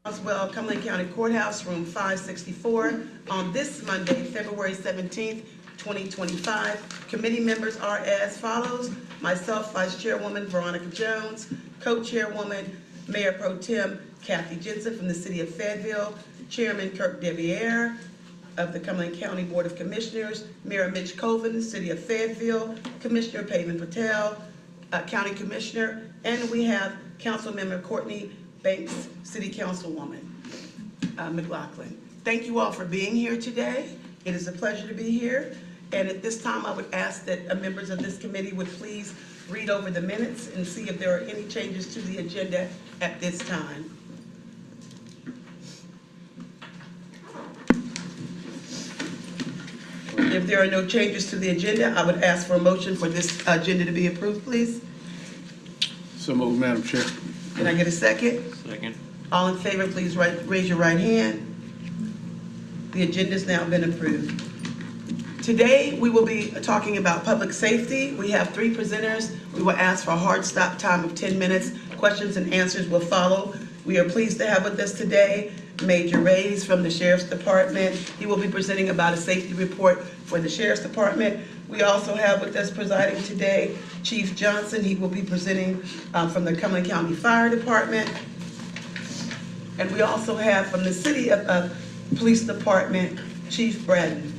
Roswell, Cumberland County Courthouse, room 564, on this Monday, February 17th, 2025. Committee members are as follows. Myself, Vice Chairwoman Veronica Jones, Co-Chairwoman Mayor Pro Tem Kathy Jensen from the City of Fayetteville, Chairman Kirk Deviere of the Cumberland County Board of Commissioners, Mayor Mitch Colvin, City of Fayetteville, Commissioner Payman Patel, County Commissioner, and we have Councilmember Courtney Banks, City Councilwoman McLaughlin. Thank you all for being here today. It is a pleasure to be here. And at this time, I would ask that members of this committee would please read over the minutes and see if there are any changes to the agenda at this time. If there are no changes to the agenda, I would ask for a motion for this agenda to be approved, please. So moved, Madam Chair. Can I get a second? Second. All in favor, please raise your right hand. The agenda's now been approved. Today, we will be talking about public safety. We have 3 presenters. We will ask for a hard stop time of 10 minutes. Questions and answers will follow. We are pleased to have with us today Major Reyes from the Sheriff's Department. He will be presenting about a safety report for the Sheriff's Department. We also have with us presiding today Chief Johnson. He will be presenting from the Cumberland County Fire Department. And we also have from the City of Police Department, Chief Braden.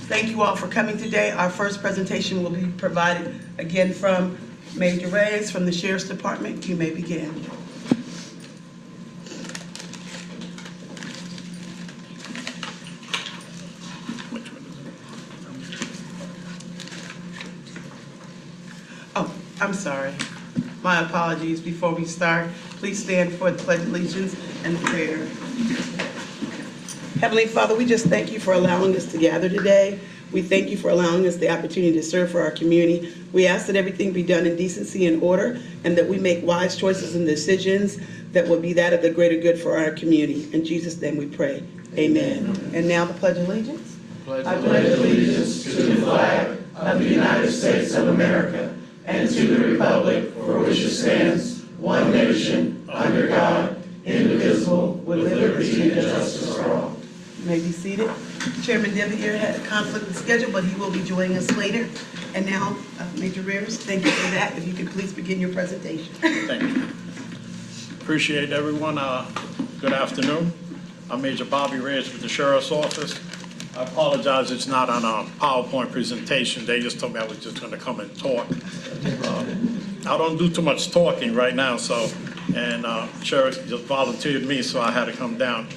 Thank you all for coming today. Our first presentation will be provided again from Major Reyes from the Sheriff's Department. You may begin. Oh, I'm sorry. My apologies. Before we start, please stand for the Pledge of Allegiance and prayer. Heavenly Father, we just thank you for allowing us to gather today. We thank you for allowing us the opportunity to serve for our community. We ask that everything be done in decency and order, and that we make wise choices and decisions that will be that of the greater good for our community. In Jesus' name we pray. Amen. And now the Pledge of Allegiance. I pledge allegiance to the flag of the United States of America and to the republic for which it stands, one nation, under God, indivisible, with liberty and justice for all. You may be seated. Chairman Deviere had a conflict with schedule, but he will be joining us later. And now, Major Reyes, thank you for that. If you could please begin your presentation. Thank you. Appreciate everyone. Good afternoon. I'm Major Bobby Reyes with the Sheriff's Office. I apologize, it's not on a PowerPoint presentation. They just told me I was just going to come and talk. I don't do too much talking right now, and Sheriff just volunteered me, so I had to come down.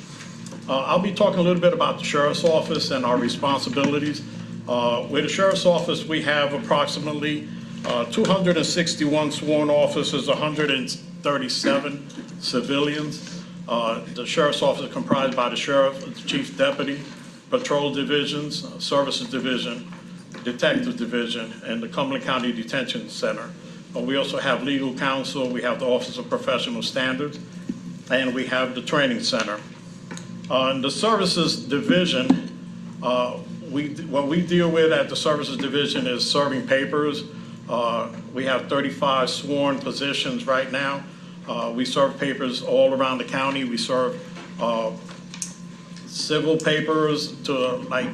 I'll be talking a little bit about the Sheriff's Office and our responsibilities. With the Sheriff's Office, we have approximately 261 sworn officers, 137 civilians. The Sheriff's Office is comprised by the Sheriff, the Chief Deputy, Patrol Divisions, Services Division, Detective Division, and the Cumberland County Detention Center. We also have legal counsel, we have the Office of Professional Standards, and we have the Training Center. In the Services Division, what we deal with at the Services Division is serving papers. We have 35 sworn positions right now. We serve papers all around the county. We serve civil papers to like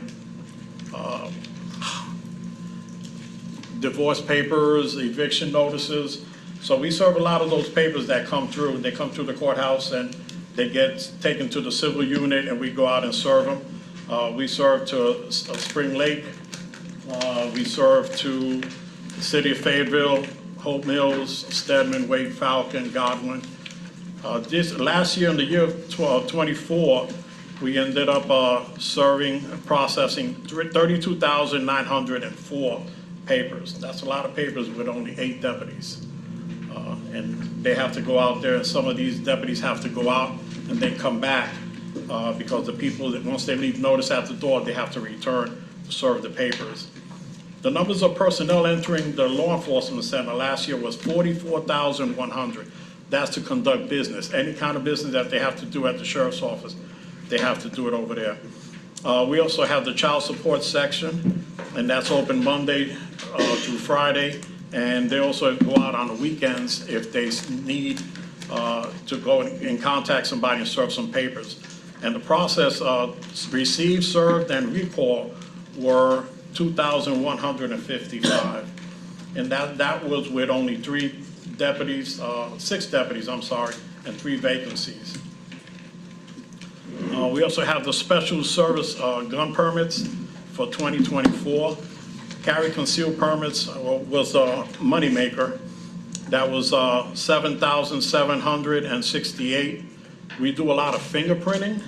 divorce papers, eviction notices. So we serve a lot of those papers that come through. They come through the courthouse and they get taken to the civil unit and we go out and serve them. We serve to Spring Lake. We serve to the City of Fayetteville, Hope Mills, Stedman, Wade Falcon, Godwin. Last year, in the year of 24, we ended up serving and processing 32,904 papers. That's a lot of papers with only 8 deputies. And they have to go out there, and some of these deputies have to go out and then come back because the people, that once they leave notice at the door, they have to return to serve the papers. The numbers of personnel entering the law enforcement center last year was 44,100. That's to conduct business. Any kind of business that they have to do at the Sheriff's Office, they have to do it over there. We also have the child support section, and that's open Monday through Friday. And they also go out on the weekends if they need to go and contact somebody and serve some papers. And the process received, served, and recall were 2,155. And that was with only 6 deputies, and 3 vacancies. We also have the special service gun permits for 2024. Carry concealed permits was a moneymaker. That was 7,768. We do a lot of fingerprinting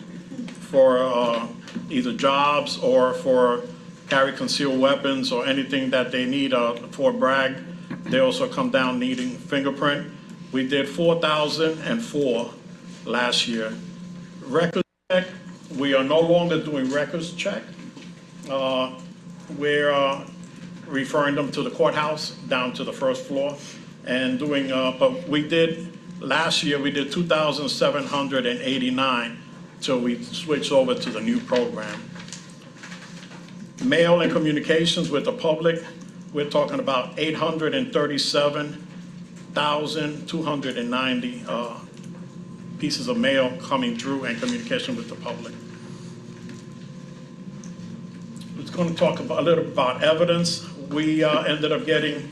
for either jobs or for carry concealed weapons or anything that they need for a brag. They also come down needing fingerprint. We did 4,004 last year. Records check, we are no longer doing records check. We're referring them to the courthouse down to the first floor and doing, but we did, last year we did 2,789 till we switched over to the new program. Mail and communications with the public, we're talking about 837,290 pieces of mail coming through and communication with the public. It's going to talk about, a little about evidence. We ended up getting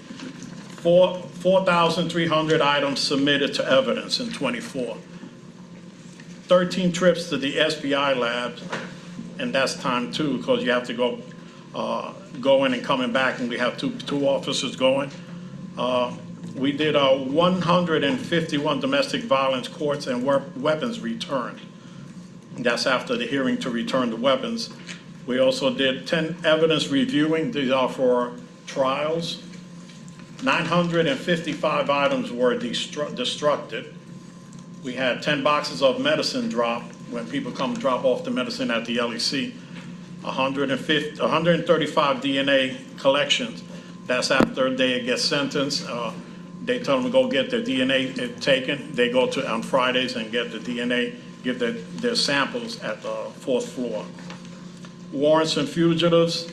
4,300 items submitted to evidence in 24. 13 trips to the SBI labs, and that's time too, because you have to go going and coming back, and we have two officers going. We did 151 domestic violence courts and weapons returned. That's after the hearing to return the weapons. We also did 10 evidence reviewing. These are for trials. 955 items were destructed. We had 10 boxes of medicine dropped when people come drop off the medicine at the LEC. 135 DNA collections. That's after they get sentenced. They tell them to go get their DNA taken. They go to on Fridays and get the DNA, give their samples at the 4th floor. Warrants and fugitives,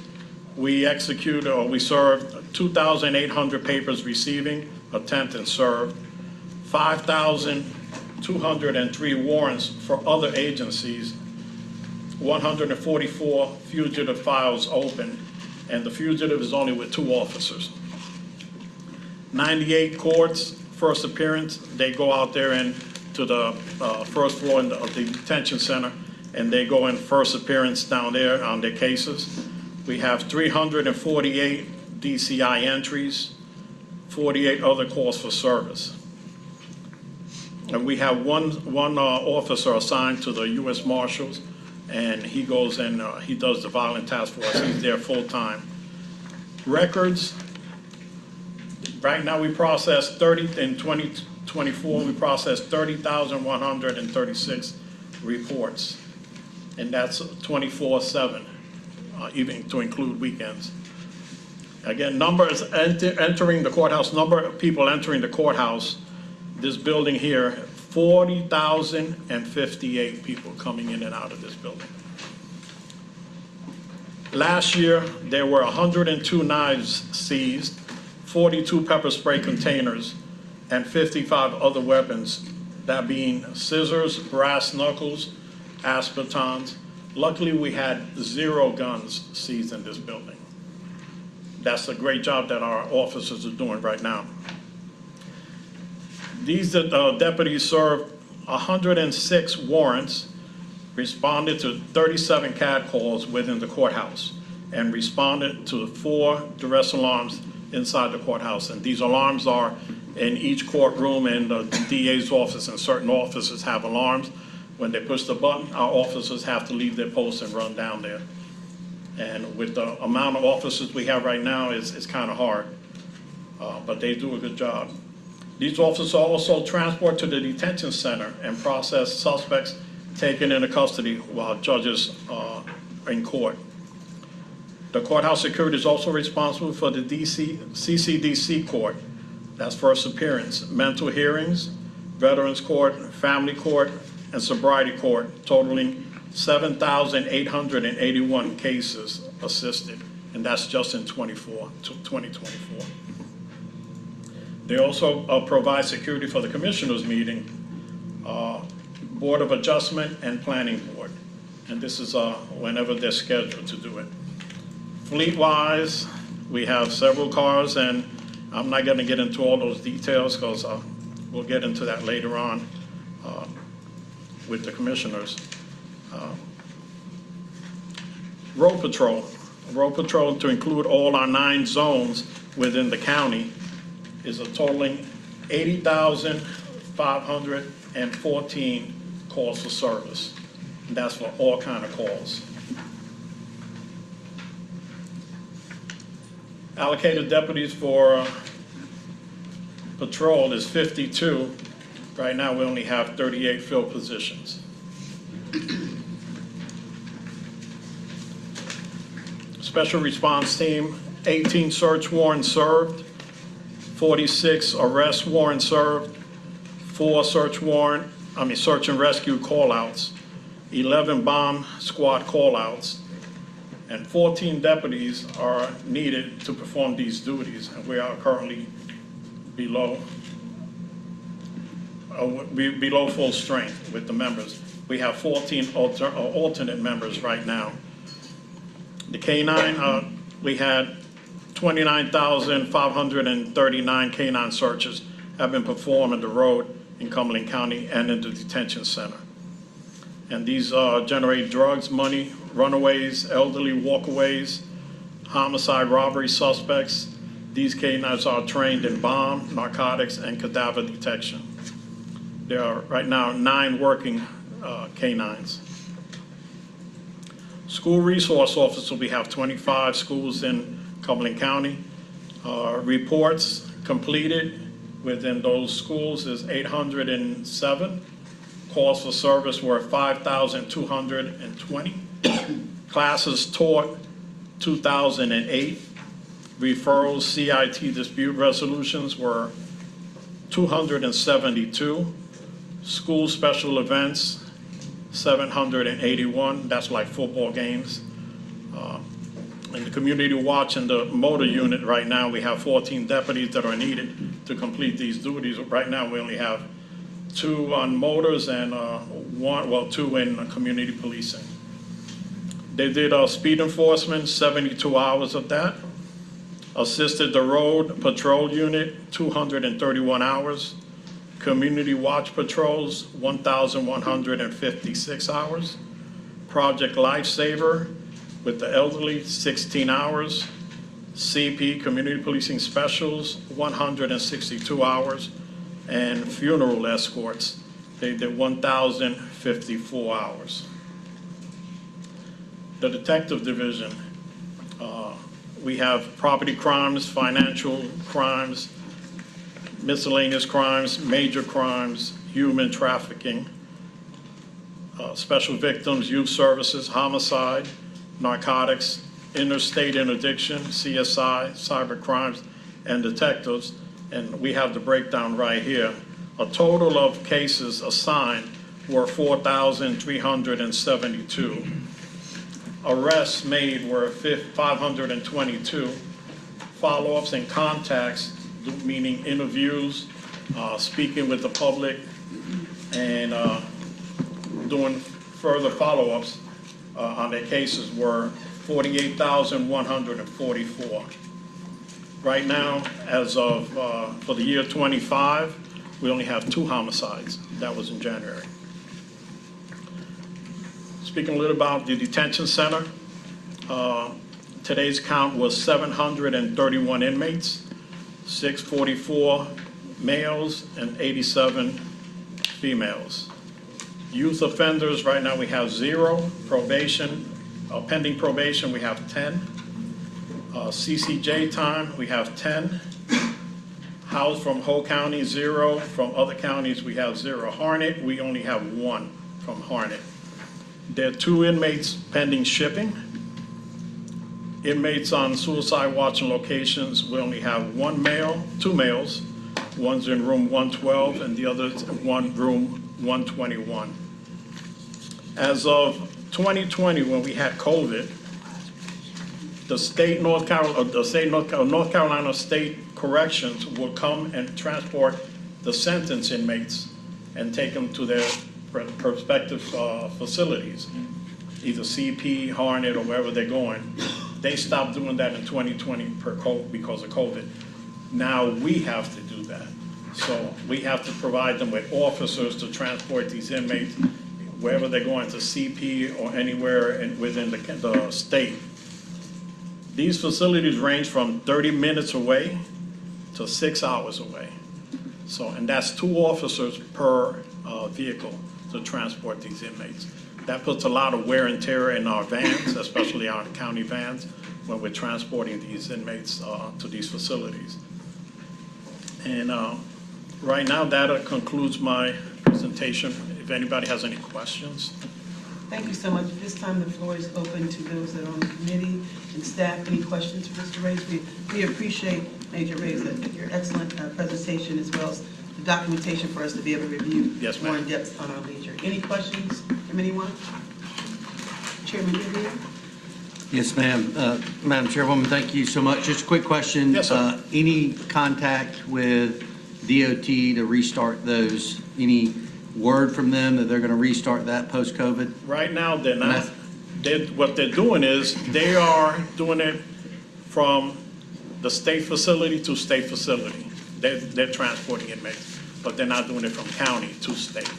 we executed or we served 2,800 papers receiving, a 10th and served, 5,203 warrants for other agencies, 144 fugitive files open, and the fugitive is only with 2 officers. 98 courts, first appearance, they go out there and to the first floor of the detention center, and they go in first appearance down there on their cases. We have 348 DCI entries, 48 other calls for service. And we have one officer assigned to the U.S. Marshals, and he goes and he does the violent task force. He's there full time. Records, right now we process 30, in 2024 we processed 30,136 reports. And that's 24/7, even to include weekends. Again, numbers entering the courthouse, number of people entering the courthouse, this building here, 40,058 people coming in and out of this building. Last year, there were 102 knives seized, 42 pepper spray containers, and 55 other weapons, that being scissors, brass knuckles, aspertons. Luckily, we had 0 guns seized in this building. That's a great job that our officers are doing right now. These deputies served 106 warrants, responded to 37 CAD calls within the courthouse, and responded to 4 duress alarms inside the courthouse. And these alarms are in each courtroom, and the DA's office and certain offices have alarms. When they push the button, our officers have to leave their posts and run down there. And with the amount of officers we have right now, it's kind of hard, but they do a good job. These officers also transport to the detention center and process suspects taken into custody while judges are in court. The courthouse security is also responsible for the CCDC court. That's first appearance, mental hearings, veterans court, family court, and sobriety court, totaling 7,881 cases assisted, and that's just in 2024. They also provide security for the commissioners' meeting Board of Adjustment, and Planning Board. And this is whenever they're scheduled to do it. Fleet-wise, we have several cars, and I'm not going to get into all those details because we'll get into that later on with the commissioners. Road Patrol. Road Patrol, to include all our 9 zones within the county, is a totaling 80,514 calls for service. And that's for all kind of calls. Allocated deputies for patrol is 52. Right now, we only have 38 filled positions. Special response team, 18 search warrants served, 46 arrest warrants served, 4 search and rescue call-outs, 11 bomb squad call-outs, and 14 deputies are needed to perform these duties, and we are currently below full strength with the members. We have 14 alternate members right now. The K-9, we had 29,539 K-9 searches have been performed on the road in Cumberland County and in the detention center. And these generate drugs, money, runaways, elderly walkaways, homicide, robbery suspects. These K-9s are trained in bomb, narcotics, and cadaver detection. There are right now 9 working K-9s. School resource officers, we have 25 schools in Cumberland County. Reports completed within those schools is 807. Calls for service were 5,220. Classes taught, 2,008. Referrals, CIT dispute resolutions were 272. School special events, 781. That's like football games. In the community watch and the motor unit right now, we have 14 deputies that are needed to complete these duties. Right now, we only have 2 on motors and 2 in community policing. They did speed enforcement, 72 hours of that. Assisted the road patrol unit, 231 hours. Community watch patrols, 1,156 hours. Project Lifesaver with the elderly, 16 hours. CP, Community Policing Specials, 162 hours. And funeral escorts, they did 1,054 hours. The Detective Division, we have property crimes, financial crimes, miscellaneous crimes, major crimes, human trafficking, special victims, youth services, homicide, narcotics, interstate interdiction, CSI, cyber crimes, and detectives. And we have the breakdown right here. A total of cases assigned were 4,372. Arrests made were 522. Follow-ups and contacts, meaning interviews, speaking with the public, and doing further follow-ups on their cases were 48,144. Right now, as of for the year 25, we only have 2 homicides. That was in January. Speaking a little about the detention center, today's count was 731 inmates, 644 males and 87 females. Youth offenders, right now we have 0. Probation, pending probation, we have 10. CCJ time, we have 10. House from Whole County, 0. From other counties, we have 0. Harnett, we only have 1 from Harnett. There are 2 inmates pending shipping. Inmates on suicide watch and locations, we only have 1 male, 2 males. One's in room 112 and the other's in room 121. As of 2020, when we had COVID, the state North Carolina State Corrections would come and transport the sentence inmates and take them to their prospective facilities, either CP, Harnett, or wherever they're going. They stopped doing that in 2020 because of COVID. Now we have to do that. So we have to provide them with officers to transport these inmates wherever they're going, to CP or anywhere within the state. These facilities range from 30 minutes away to 6 hours away. So, and that's 2 officers per vehicle to transport these inmates. That puts a lot of wear and tear in our vans, especially our county vans, when we're transporting these inmates to these facilities. And right now, that concludes my presentation. If anybody has any questions. Thank you so much. At this time, the floor is open to those that are on the committee and staff. Any questions for Mr. Reyes? We appreciate, Major Reyes, your excellent presentation, as well as the documentation for us to be able to review Yes, ma'am. more in depth on our leisure. Any questions from anyone? Chairman Vivian? Yes, ma'am. Madam Chairwoman, thank you so much. Just a quick question. Yes, sir. Any contact with DOT to restart those? Any word from them that they're going to restart that post-COVID? Right now, they're not. What they're doing is they are doing it from the state facility to state facility. They're transporting inmates, but they're not doing it from county to state.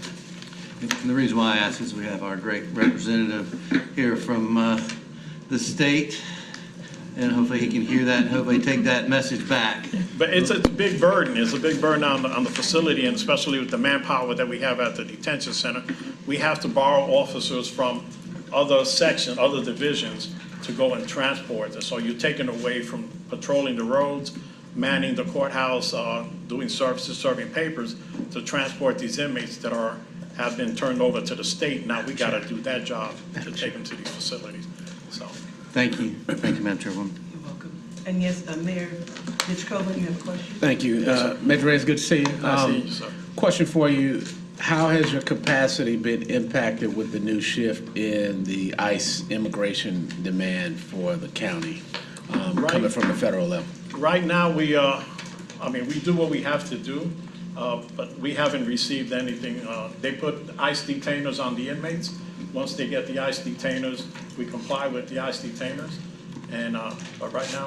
And the reason why I ask is we have our great representative here from the state, and hopefully he can hear that and hopefully take that message back. But it's a big burden. It's a big burden on the facility, and especially with the manpower that we have at the detention center. We have to borrow officers from other sections, other divisions, to go and transport. So you're taken away from patrolling the roads, manning the courthouse, doing services, serving papers, to transport these inmates that have been turned over to the state. Now we got to do that job to take them to these facilities. So. Thank you. Thank you, Madam Chairwoman. You're welcome. And yes, Mayor Mitch Coleman, you have a question? Thank you. Major Reyes, good to see you. Nice to see you, sir. Question for you. How has your capacity been impacted with the new shift in the ICE immigration demand for the county coming from the federal level? Right now, we do what we have to do, but we haven't received anything. They put ICE detainers on the inmates. Once they get the ICE detainers, we comply with the ICE detainers. And but right now,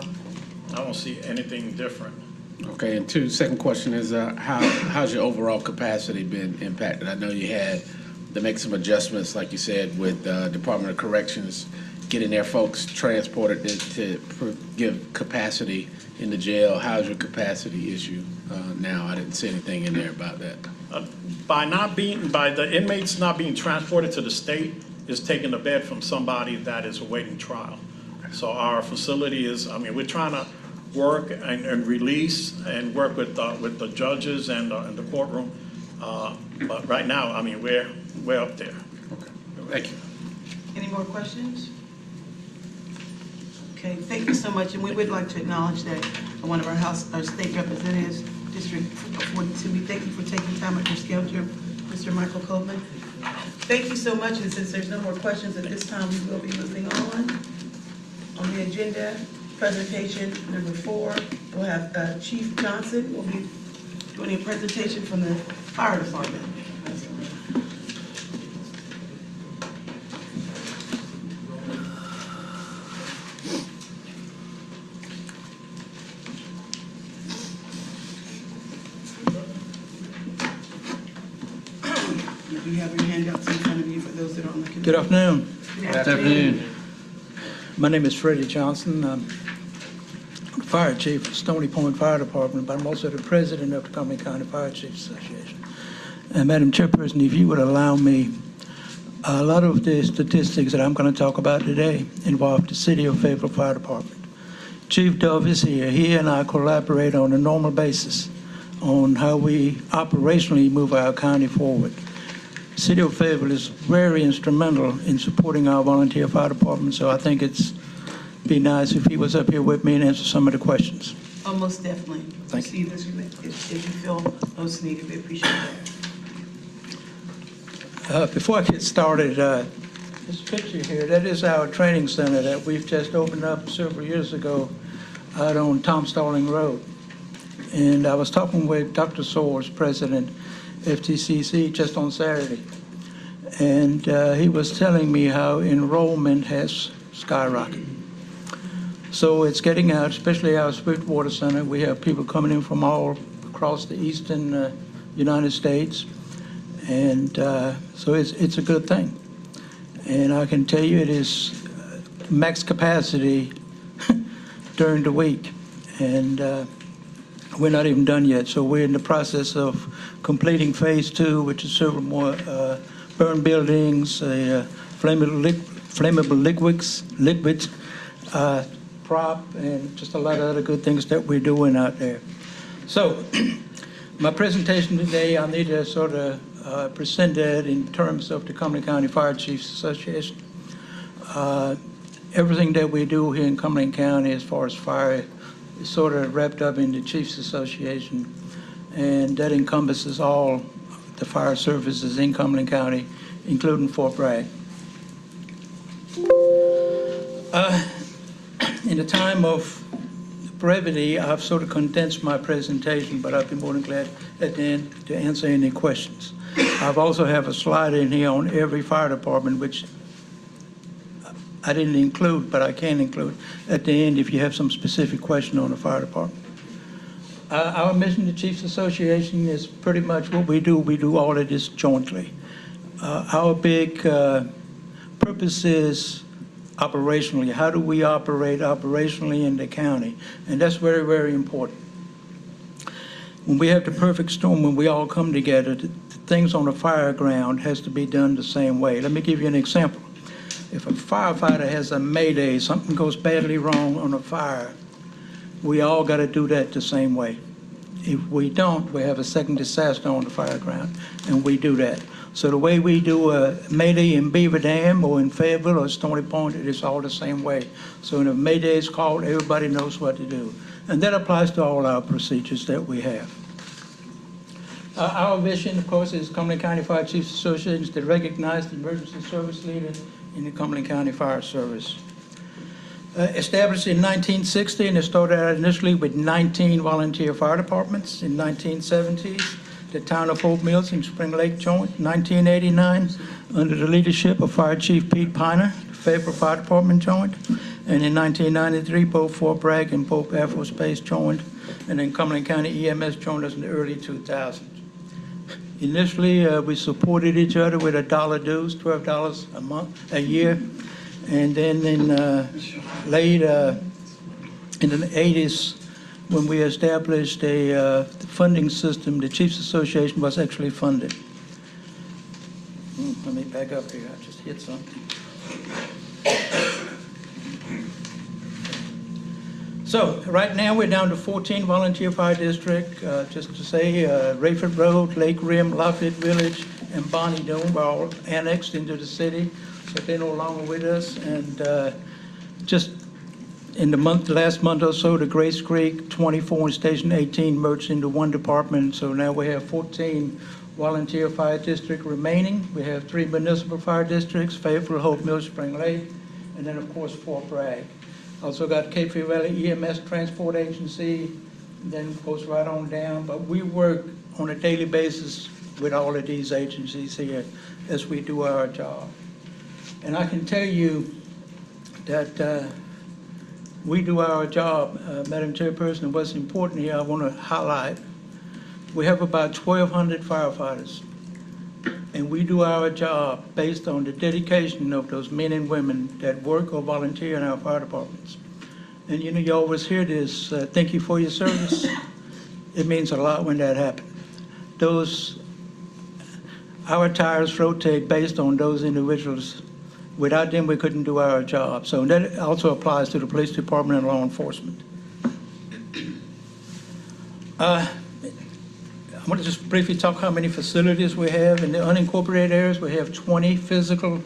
I don't see anything different. Okay, and second question is, how's your overall capacity been impacted? I know you had to make some adjustments, like you said, with Department of Corrections, getting their folks transported to give capacity in the jail. How's your capacity issue now? I didn't see anything in there about that. By the inmates not being transported to the state is taking a bed from somebody that is awaiting trial. So our facility is, we're trying to work and release and work with the judges and the courtroom. But right now, we're up there. Okay, thank you. Any more questions? Okay, thank you so much, and we would like to acknowledge that one of our state representatives, District 42, we thank you for taking time out your schedule, Mr. Michael Coleman. Thank you so much, and since there's no more questions at this time, we will be moving on the agenda. Presentation number 4, we'll have Chief Johnson will be doing a presentation from the fire department. You have your handouts in front of you for those that are on the committee. Good afternoon. Good Good afternoon. My name is Freddie Johnson. I'm the Fire Chief of Stony Point Fire Department, but I'm also the President of the Cumberland County Fire Chiefs Association. And Madam Chairperson, if you would allow me, a lot of the statistics that I'm going to talk about today involve the City of Fayetteville Fire Department. Chief Dove is here. He and I collaborate on a normal basis on how we operationally move our county forward. City of Fayetteville is very instrumental in supporting our volunteer fire department, so I think it's be nice if he was up here with me and answer some of the questions. Oh, most definitely. Thank you. If you feel most needed, we appreciate that. Before I get started, this picture here, that is our training center that we've just opened up several years ago out on Tom Stalling Road. And I was talking with Dr. Soares, president, FTCC just on Saturday. And he was telling me how enrollment has skyrocketed. So it's getting out, especially our Swiftwater Center. We have people coming in from all across the eastern United States. And so it's a good thing. And I can tell you it is max capacity during the week. And we're not even done yet. So we're in the process of completing phase 2, which is several more burn buildings, flammable liquids, prop, and just a lot of other good things that we're doing out there. So my presentation today, I need to sort of present that in terms of the Cumberland County Fire Chiefs Association. Everything that we do here in Cumberland County as far as fire is sort of wrapped up in the Chiefs Association, and that encompasses all the fire services in Cumberland County, including Fort Bragg. In the time of brevity, I've sort of condensed my presentation, but I'd be more than glad at the end to answer any questions. I've also have a slide in here on every fire department, which I didn't include, but I can include at the end if you have some specific question on the fire department. Our mission, the Chiefs Association, is pretty much what we do. We do all of this jointly. Our big purpose is operationally. How do we operate operationally in the county? And that's very, very important. When we have the perfect storm, when we all come together, the things on the fire ground has to be done the same way. Let me give you an example. If a firefighter has a mayday, something goes badly wrong on a fire, we all got to do that the same way. If we don't, we have a second disaster on the fire ground, and we do that. So the way we do a mayday in Beaver Dam or in Fayetteville or Stony Point, it is all the same way. So when a mayday is called, everybody knows what to do. And that applies to all our procedures that we have. Our vision, of course, is Cumberland County Fire Chiefs Association to recognize the emergency service leader in the Cumberland County Fire Service. Established in 1960, and it started out initially with 19 volunteer fire departments. In 1970s, the town of Hope Mills and Spring Lake joined. 1989, under the leadership of Fire Chief Pete Piner, the Fayetteville Fire Department joined. And in 1993, both Fort Bragg and Pope Air Force Base joined. And then Cumberland County EMS joined us in the early 2000s. Initially, we supported each other with $1 dues, $12 a year. And then in late in the 80s, when we established a funding system, the Chiefs Association was actually funded. Let me back up here. I just hit something. So right now we're down to 14 volunteer fire districts. Just to say, Rayford Road, Lake Rim, Lafayette Village, and Bonnie Doon were all annexed into the city, so they're no longer with us. And just in the last month or so, the Grace Creek 24 and Station 18 merged into one department. So now we have 14 volunteer fire districts remaining. We have 3 municipal fire districts, Fayetteville, Hope Mills, Spring Lake, and then of course Fort Bragg. Also got Cape Fear Valley EMS Transport Agency, then goes right on down. But we work on a daily basis with all of these agencies here as we do our job. And I can tell you that we do our job, Madam Chairperson, and what's important here I want to highlight, we have about 1,200 firefighters, and we do our job based on the dedication of those men and women that work or volunteer in our fire departments. And you know, you always hear this, thank you for your service. It means a lot when that happens. Our tires rotate based on those individuals. Without them, we couldn't do our job. So that also applies to the police department and law enforcement. I want to just briefly talk how many facilities we have. In the unincorporated areas, we have 20 physical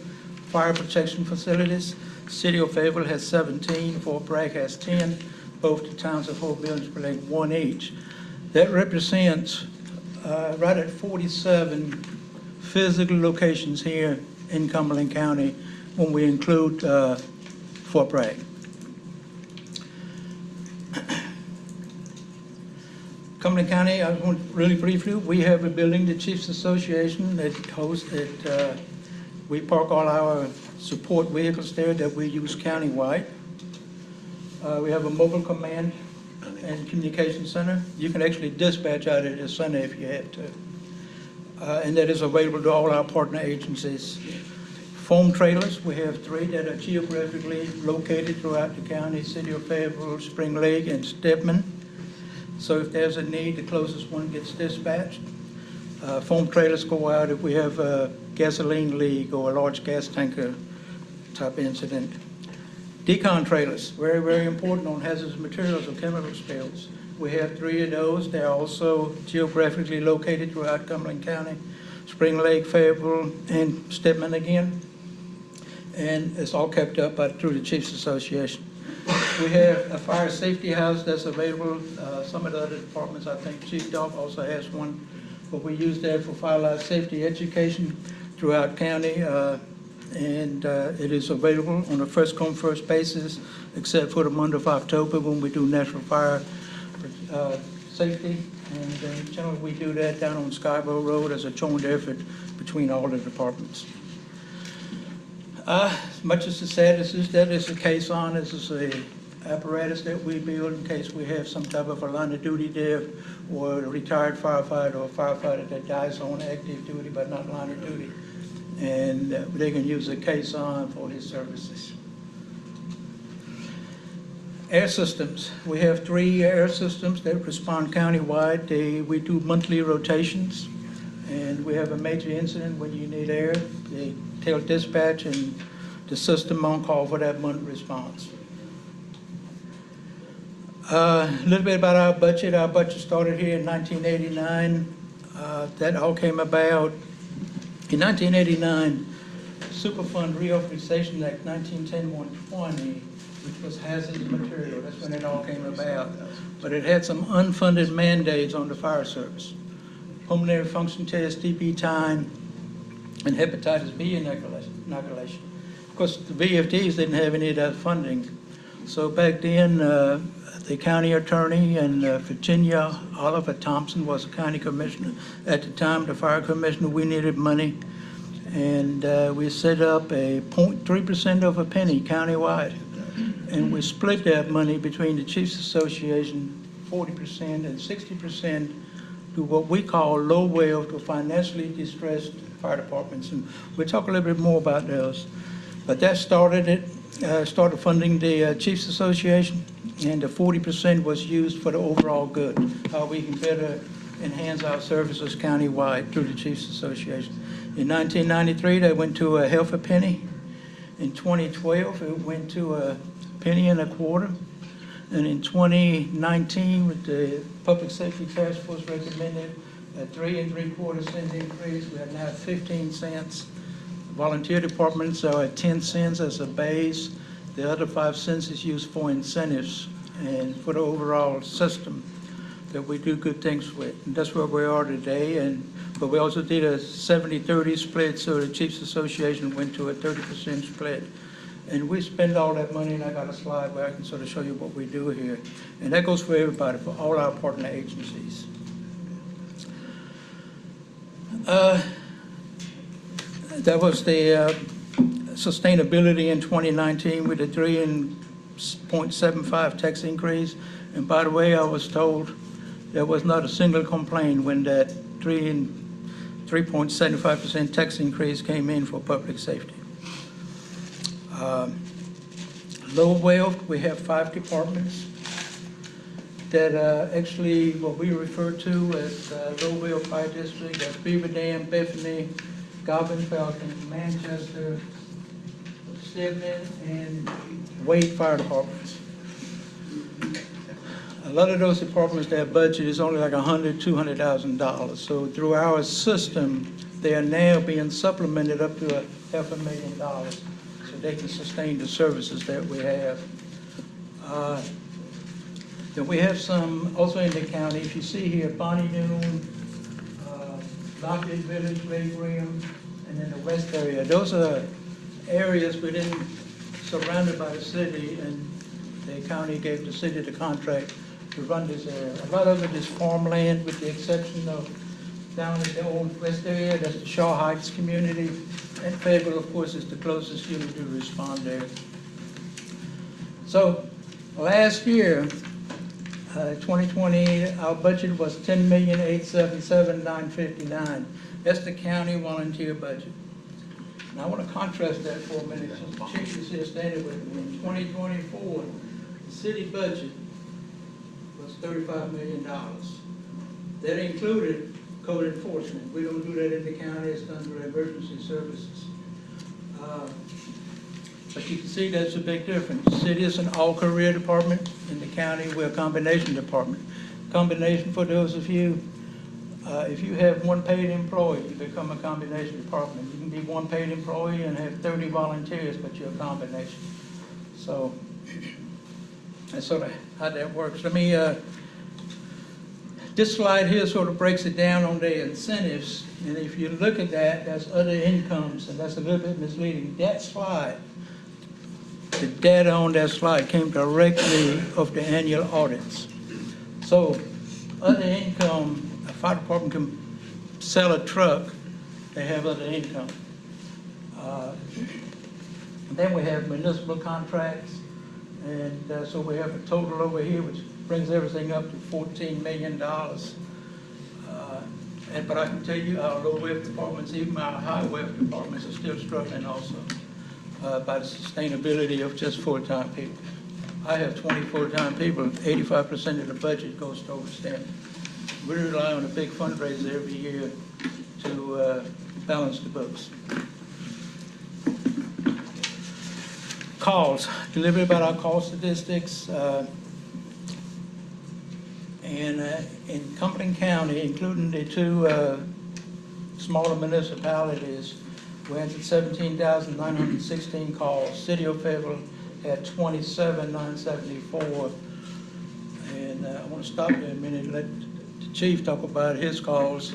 fire protection facilities. City of Fayetteville has 17, Fort Bragg has 10, both the towns of Hope Mills and Spring Lake, 1 each. That represents right at 47 physical locations here in Cumberland County when we include Fort Bragg. Cumberland County, I want really briefly, we have a building, the Chiefs Association, that hosts it. We park all our support vehicles there that we use countywide. We have a mobile command and communication center. You can actually dispatch out of the center if you have to. And that is available to all our partner agencies. Foam trailers, we have 3 that are geographically located throughout the county, City of Fayetteville, Spring Lake, and Stedman. So if there's a need, the closest one gets dispatched. Foam trailers go out if we have a gasoline leak or a large gas tanker type incident. Decon trailers, very, very important on hazardous materials or chemical spills. We have 3 of those. They're also geographically located throughout Cumberland County, Spring Lake, Fayetteville, and Stedman again. And it's all kept up through the Chiefs Association. We have a fire safety house that's available. Some of the other departments, I think Chief Dog also has one, but we use that for fire life safety education throughout county. And it is available on a first come first basis, except for the month of October when we do natural fire safety. And generally we do that down on Scarborough Road as a joint effort between all the departments. As much as it's sad as that is a case on, this is a apparatus that we build in case we have some type of a line of duty death or a retired firefighter or a firefighter that dies on active duty but not line of duty. And they can use a case on for his services. Air systems. We have 3 air systems that respond countywide. We do monthly rotations, and we have a major incident when you need air. They tell dispatch and the system on call for that month response. A little bit about our budget. Our budget started here in 1989. That all came about in 1989, Superfund Reauthorization Act 1910-120, which was hazardous material. That's when it all came about. But it had some unfunded mandates on the fire service. Pulmonary function test, TB time, and hepatitis B inoculation. Of course, the VFDs didn't have any of that funding. So back then, the county attorney in Virginia, Oliver Thompson, was the county commissioner. At the time, the fire commissioner, we needed money. And we set up a 0.3% of a penny countywide. And we split that money between the Chiefs Association, 40% and 60% to what we call low wealth or financially distressed fire departments. And we'll talk a little bit more about those. But that started it, started funding the Chiefs Association, and the 40% was used for the overall good, how we can better enhance our services countywide through the Chiefs Association. In 1993, they went to a half a penny. In 2012, it went to a penny and a quarter. And in 2019, with the Public Safety Task Force recommended a 3 3/4 cent increase, we are now at 15 cents. Volunteer departments are at 10 cents as a base. The other 5 cents is used for incentives and for the overall system that we do good things with. And that's where we are today. But we also did a 70-30 split, so the Chiefs Association went to a 30% split. And we spend all that money, and I got a slide where I can sort of show you what we do here. And that goes for everybody, for all our partner agencies. That was the sustainability in 2019 with a 3.75 tax increase. And by the way, I was told there was not a single complaint when that 3.75% tax increase came in for public safety. Low wealth, we have 5 departments that are actually what we refer to as low wealth fire district. That's Beaver Dam, Bethany, Goblin Falcon, Manchester, Stedman, and Wade fire departments. A lot of those departments, their budget is only like $100,000, $200,000. So through our system, they are now being supplemented up to $500,000 so they can sustain the services that we have. Then we have some also in the county. If you see here, Bonnie Noon, Lockett Village, Lake Graham, and then the west area. Those are areas surrounded by the city, and the county gave the city the contract to run this area. A lot of it is farmland with the exception of down in the old west area, that's the Shaw Heights community. And Fayetteville, of course, is the closest unit to respond there. So last year, 2020, our budget was $10,877,959. That's the county volunteer budget. Now I want to contrast that for a minute, since the chief is here standing with me. In 2024, the city budget was $35 million. That included code enforcement. We don't do that in the county, it's done through emergency services. But you can see that's a big difference. The city is an all-career department. In the county, we're a combination department. Combination, for those of you, if you have one paid employee, you become a combination department. You can be one paid employee and have 30 volunteers, but you're a combination. So that's sort of how that works. Let me, this slide here sort of breaks it down on the incentives. And if you look at that, that's other incomes, and that's a little bit misleading. That slide, the data on that slide came directly of the annual audits. So other income, a fire department can sell a truck, they have other income. Then we have municipal contracts, and so we have a total over here which brings everything up to $14 million. But I can tell you our low WEF departments, even our high WEF departments are still struggling also by the sustainability of just full-time people. I have 20 full-time people, 85% of the budget goes to overstanding. We rely on a big fundraiser every year to balance the books. Calls, a little bit about our call statistics. In Cumberland County, including the two smaller municipalities, we answered 17,916 calls. City of Fayetteville had 27,974. And I want to stop there a minute and let the chief talk about his calls.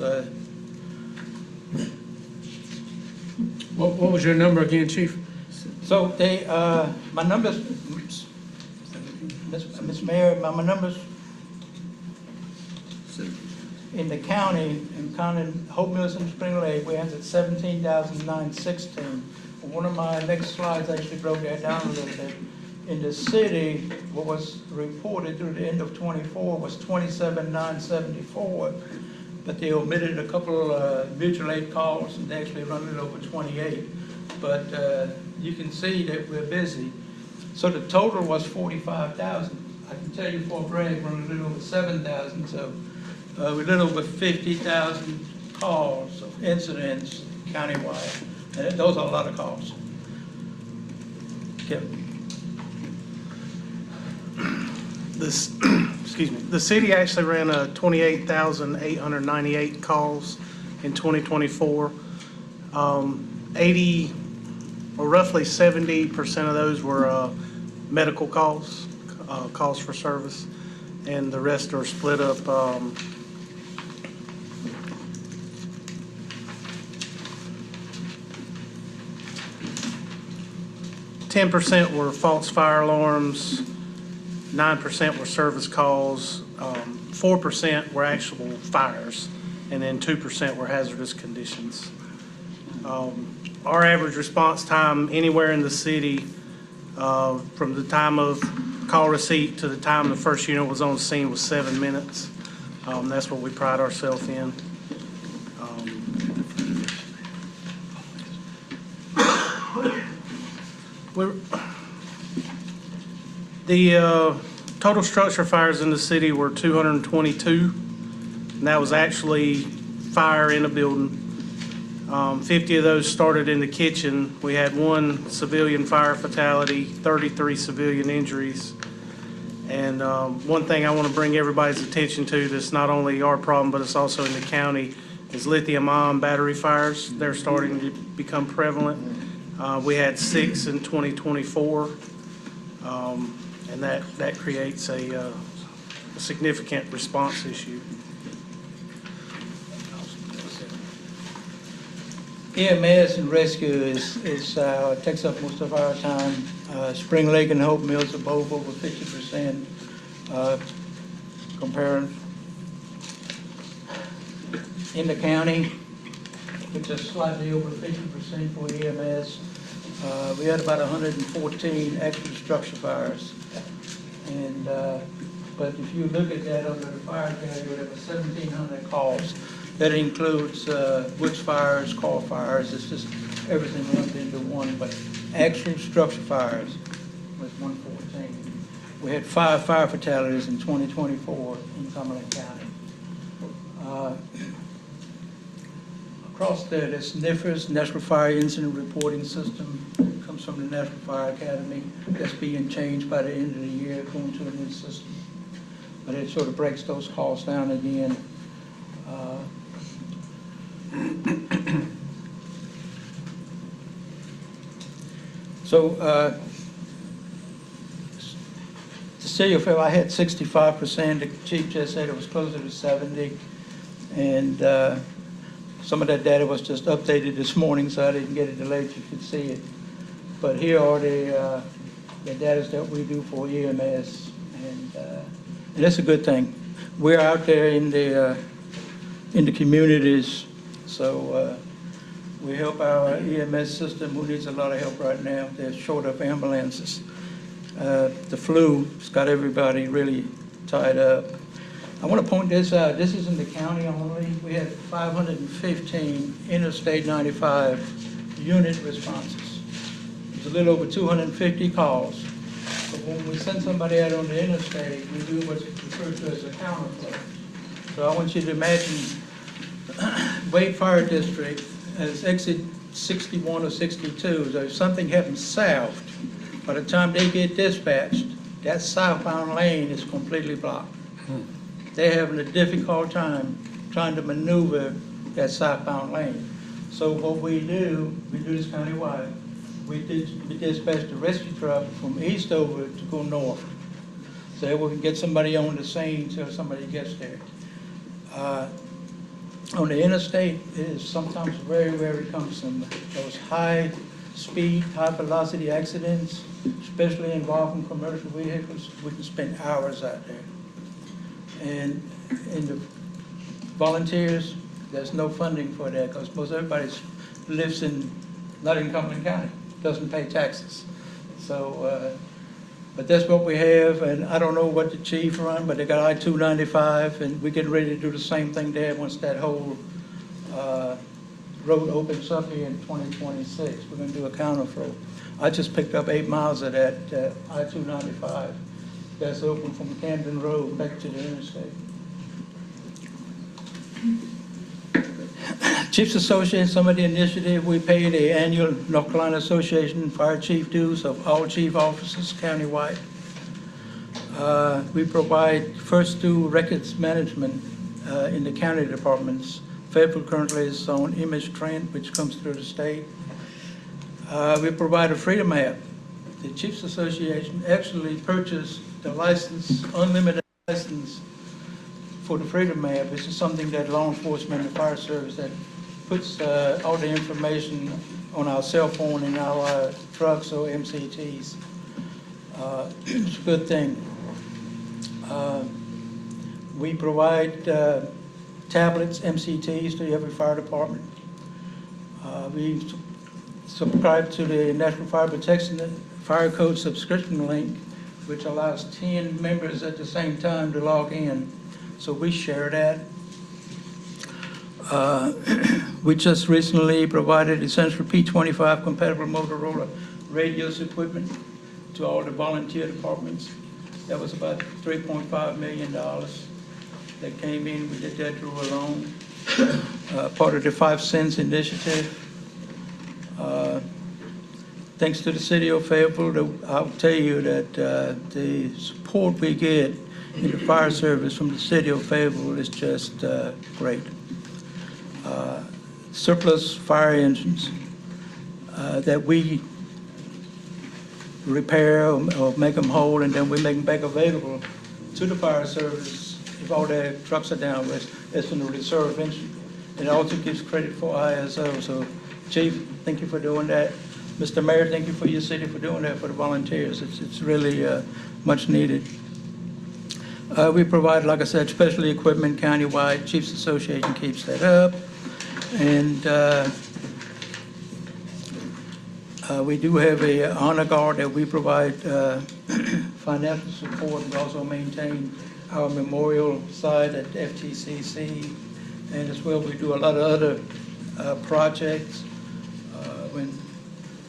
What was your number again, Chief? So they, my numbers, Ms. Mayor, my numbers in the county, in counting Hope Mills and Spring Lake, we answered 17,916. One of my next slides actually broke that down a little bit. In the city, what was reported through the end of 24 was 27,974, but they omitted a couple mutual aid calls and they actually run it over 28. But you can see that we're busy. So the total was 45,000. I can tell you for Bragg, we're a little over 7,000, so we're a little over 50,000 calls of incidents countywide. And those are a lot of calls. Kevin. Excuse me. The city actually ran 28,898 calls in 2024. 80 or roughly 70% of those were medical calls, calls for service, and the rest are split up. 10% were false fire alarms, 9% were service calls, 4% were actual fires, and then 2% were hazardous conditions. Our average response time anywhere in the city, from the time of call receipt to the time the first unit was on scene, was 7 minutes. That's what we pride ourselves in. The total structure fires in the city were 222, and that was actually fire in a building. 50 of those started in the kitchen. We had 1 civilian fire fatality, 33 civilian injuries. And one thing I want to bring everybody's attention to that's not only our problem, but it's also in the county, is lithium-ion battery fires. They're starting to become prevalent. We had 6 in 2024, and that creates a significant response issue. EMS and rescue takes up most of our time. Spring Lake and Hope Mills are both over 50%. comparing in the county, which is slightly over 50% for EMS. We had about 114 active structure fires. And, but if you look at that under the fire category, there were 1,700 calls. That includes bush fires, car fires, it's just everything lumped into one, but actual structure fires was 114. We had 5 fire fatalities in 2024 in Cumberland County. Across there, there's NIFRS, National Fire Incident Reporting System, comes from the National Fire Academy. That's being changed by the end of the year, going to a new system. But it sort of breaks those calls down again. The city of Fayetteville, I had 65%. The chief just said it was closer to 70. And some of that data was just updated this morning, so I didn't get it delayed so you could see it. But here are the data that we do for EMS, and that's a good thing. We're out there in the communities, so we help our EMS system, who needs a lot of help right now. They're short of ambulances. The flu's got everybody really tied up. I want to point this out. This is in the county only. We had 515 Interstate 95 unit responses. It was a little over 250 calls. But when we send somebody out on the interstate, we do what's referred to as a counterflow. So I want you to imagine Wade Fire District as exit 61 or 62. So if something happens south, by the time they get dispatched, that southbound lane is completely blocked. They're having a difficult time trying to maneuver that southbound lane. So what we do this countywide, we dispatch the rescue truck from east over to go north. So that we can get somebody on the scene till somebody gets there. On the interstate, it is sometimes very, very cumbersome. Those high speed, high velocity accidents, especially involving commercial vehicles, we can spend hours out there. And in the volunteers, there's no funding for that because most everybody lives not in Cumberland County, doesn't pay taxes. So, but that's what we have, and I don't know what the chief run, but they got I-295, and we're getting ready to do the same thing there once that whole road opens up here in 2026. We're going to do a counterflow. I just picked up 8 miles of that I-295. That's open from Camden Road back to the interstate. Chiefs Association, some of the initiative, we pay the annual North Carolina Association fire chief dues of all chief officers countywide. We provide first due records management in the county departments. Fayetteville currently is on Image Trend, which comes through the state. We provide a Freedom app. The Chiefs Association actually purchased the license, unlimited license for the Freedom app. This is something that law enforcement and the fire service that puts all the information on our cell phone in our trucks or MCTs. It's a good thing. We provide tablets, MCTs to every fire department. We subscribe to the National Fire Protection Fire Code subscription link, which allows 10 members at the same time to log in. So we share that. We just recently provided essential P25 compatible Motorola radios equipment to all the volunteer departments. That was about $3.5 million that came in. We did that through a loan, part of the 5 cents initiative. Thanks to the city of Fayetteville, I'll tell you that the support we get in the fire service from the city of Fayetteville is just great. Surplus fire engines that we repair or make them whole, and then we make them back available to the fire service if all their trucks are down. It's in the reserve engine. It also gives credit for ISO. So, Chief, thank you for doing that. Mr. Mayor, thank you for your city for doing that for the volunteers. It's really much needed. We provide, like I said, special equipment countywide. Chiefs Association keeps that up. And we do have a honor guard that we provide financial support, and also maintain our memorial site at FTCC. And as well, we do a lot of other projects.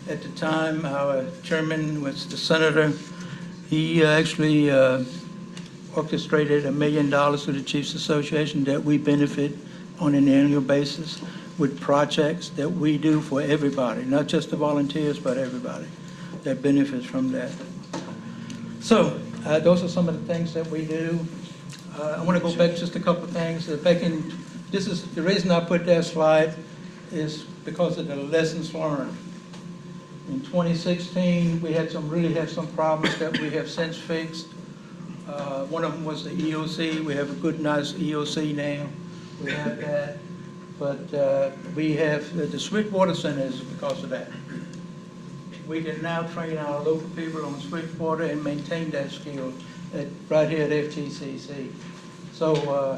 At the time, our chairman was the senator. He actually orchestrated $1 million to the Chiefs Association that we benefit on an annual basis with projects that we do for everybody, not just the volunteers, but everybody that benefits from that. So those are some of the things that we do. I want to go back just a couple of things. This is the reason I put that slide is because of the lessons learned. In 2016, we really had some problems that we have since fixed. One of them was the EOC. We have a good, nice EOC now. We have that. But we have the Sweetwater Center is because of that. We can now train our local people on Sweetwater and maintain that skill right here at FTCC. So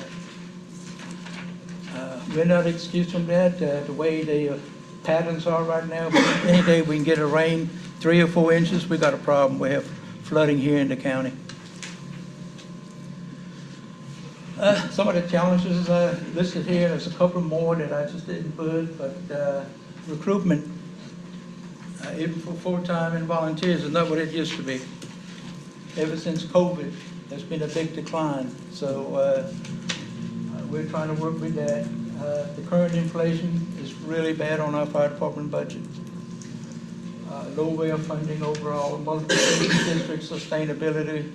we're not excused from that. The way the patterns are right now, but any day we can get a rain 3 or 4 inches, we got a problem. We have flooding here in the county. Some of the challenges listed here, there's a couple more that I just didn't put, but recruitment, even for full-time and volunteers, is not what it used to be. Ever since COVID, there's been a big decline. So we're trying to work with that. The current inflation is really bad on our fire department budget. Low way of funding overall, multiple district sustainability.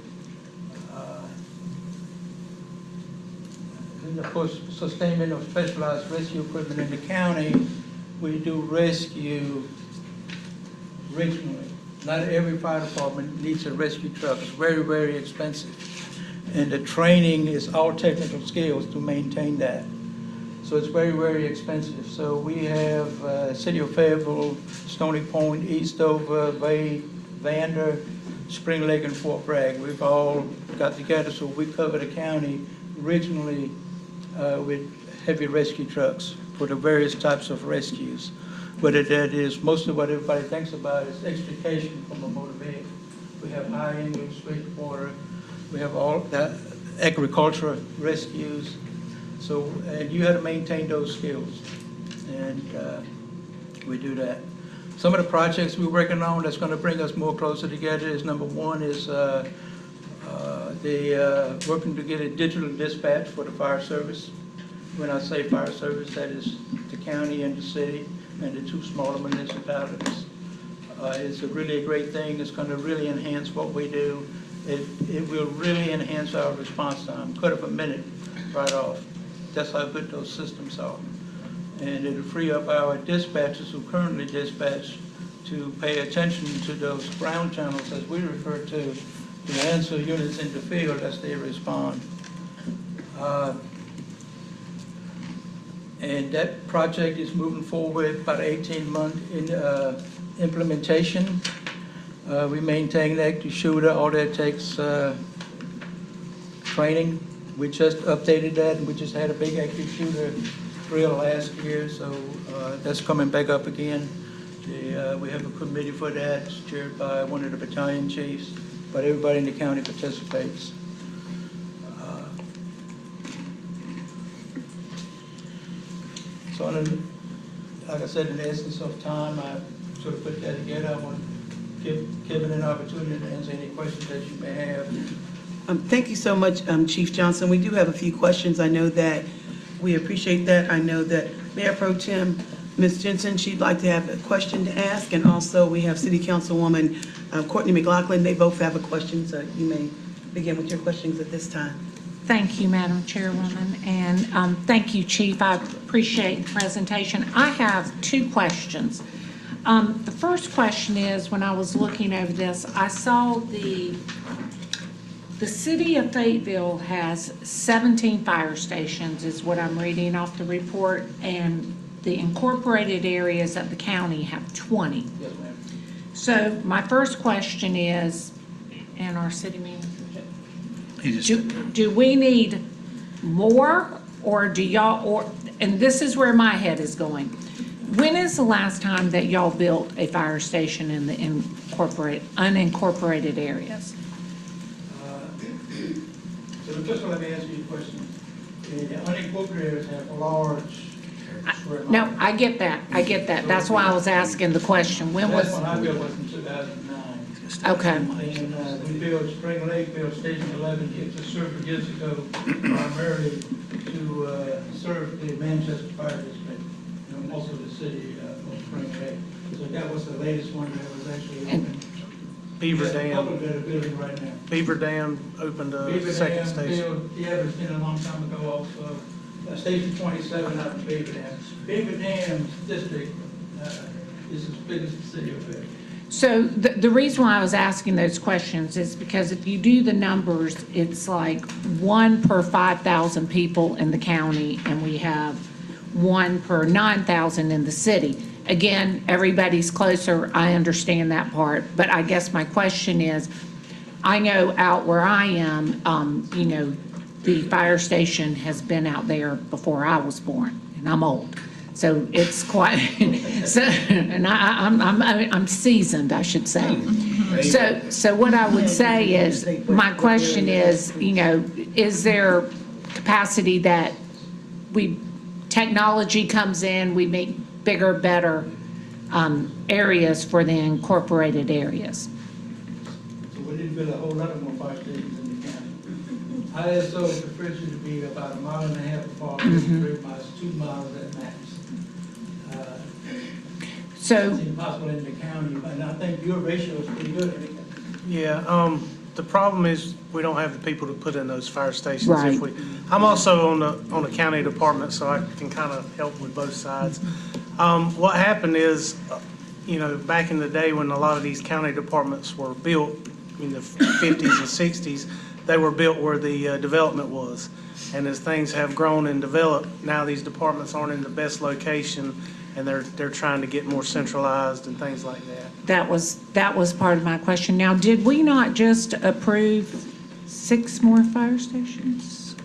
And of course, sustainment of specialized rescue equipment in the county. We do rescue regionally. Not every fire department needs a rescue truck. It's very, very expensive. And the training is all technical skills to maintain that. So it's very, very expensive. So we have City of Fayetteville, Stony Point, Eastover, Vander, Spring Lake, and Fort Bragg. We've all got together so we cover the county regionally with heavy rescue trucks for the various types of rescues. Whether that is, most of what everybody thinks about is extrication from a motor vehicle. We have high English, Sweetwater, we have all that agricultural rescues. So, and you have to maintain those skills, and we do that. Some of the projects we're working on that's going to bring us more closer together is number one is working to get a digital dispatch for the fire service. When I say fire service, that is the county and the city and the 2 smaller municipalities. It's a really great thing. It's going to really enhance what we do. It will really enhance our response time. Cut up a minute right off. That's how good those systems are. And it'll free up our dispatchers who currently dispatch to pay attention to those ground channels, as we refer to answer units in the field as they respond. And that project is moving forward about 18-month in implementation. We maintain active shooter. All that takes training. We just updated that, and we just had a big active shooter drill last year, so that's coming back up again. We have a committee for that, it's chaired by one of the battalion chiefs, but everybody in the county participates. So, like I said, in the essence of time, I sort of put that together. I want to give Kevin an opportunity to answer any questions that you may have. Thank you so much, Chief Johnson. We do have a few questions. I know that we appreciate that. I know that Mayor Pro Tem, Ms. Jensen, she'd like to have a question to ask. And also we have City Councilwoman Courtney McLaughlin. They both have a question, so you may begin with your questions at this time. Thank you, Madam Chairwoman, and thank you, Chief. I appreciate the presentation. I have 2 questions. The first question is, when I was looking over this, I saw the city of Fayetteville has 17 fire stations, is what I'm reading off the report, and the incorporated areas of the county have 20. Yes, ma'am. So my first question is, and our city manager, Do we need more, or do y'all, or, and this is where my head is going. When is the last time that y'all built a fire station in the unincorporated areas? So just let me answer your question. The unincorporated areas have large. No, I get that, That's why I was asking the question. When Last was, one I built was in 2009. okay, And we built Spring Lake, built Station 11 to serve years ago, primarily to serve the Manchester Fire District, most of the city of Spring Lake. So that was the latest one that was actually open. Beaver There's a Dam, couple that are building right now. Beaver Dam opened a Beaver second Dam station. built, yeah, it's been a long time ago also. Station 27 out of Beaver Dam. Beaver Dam District is as big as the city of Fayetteville. so the reason why I was asking those questions is because if you do the numbers, it's like 1 per 5,000 people in the county, and we have 1 per 9,000 in the city. Again, everybody's closer, I understand that part, but I guess my question is, I know out where I am, the fire station has been out there before I was born, and I'm old. So it's quite, so, and I'm seasoned, I should say. So what I would say is, my question is, is there capacity that technology comes in, we make bigger, better areas for the incorporated areas? So we need to build a whole lot of more fire stations in the county. ISO prefers it to be about 1.5 miles apart, 3 miles, 2 miles at max. So, It's impossible in the county, and I think your ratio is pretty good. Yeah, the problem is we don't have the people to put in those fire stations. Right. I'm also on the county department, so I can kind of help with both sides. What happened is, back in the day when a lot of these county departments were built in the 50s and 60s, they were built where the development was. And as things have grown and developed, now these departments aren't in the best location, and they're trying to get more centralized and things like that. that was part of my question. Now, did we not just approve 6 more fire stations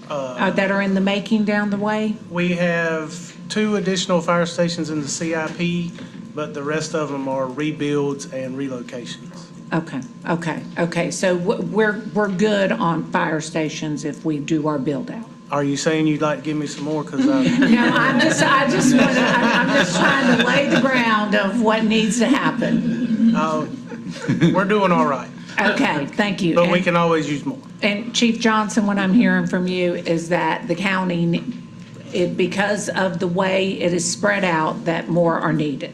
that are in the making down the way? We have 2 additional fire stations in the CIP, but the rest of them are rebuilds and relocations. Okay. So we're good on fire stations if we do our build out. Are you saying you'd like to give me some more? Because No, I'm just trying to lay the ground of what needs to happen. we're doing all right, Okay, thank you. but we can always use more. And Chief Johnson, what I'm hearing from you is that the county, because of the way it is spread out, that more are needed.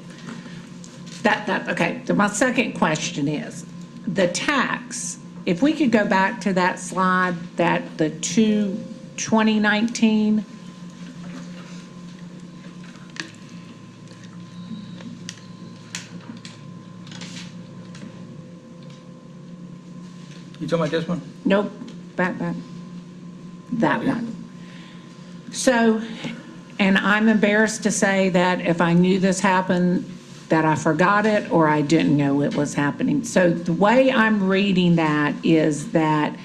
Okay, so my second question is, the tax, if we could go back to that slide, that the 2019, You talking about this one? nope, back, that one. So, and I'm embarrassed to say that if I knew this happened, that I forgot it or I didn't know it was happening. So the way I'm reading that is that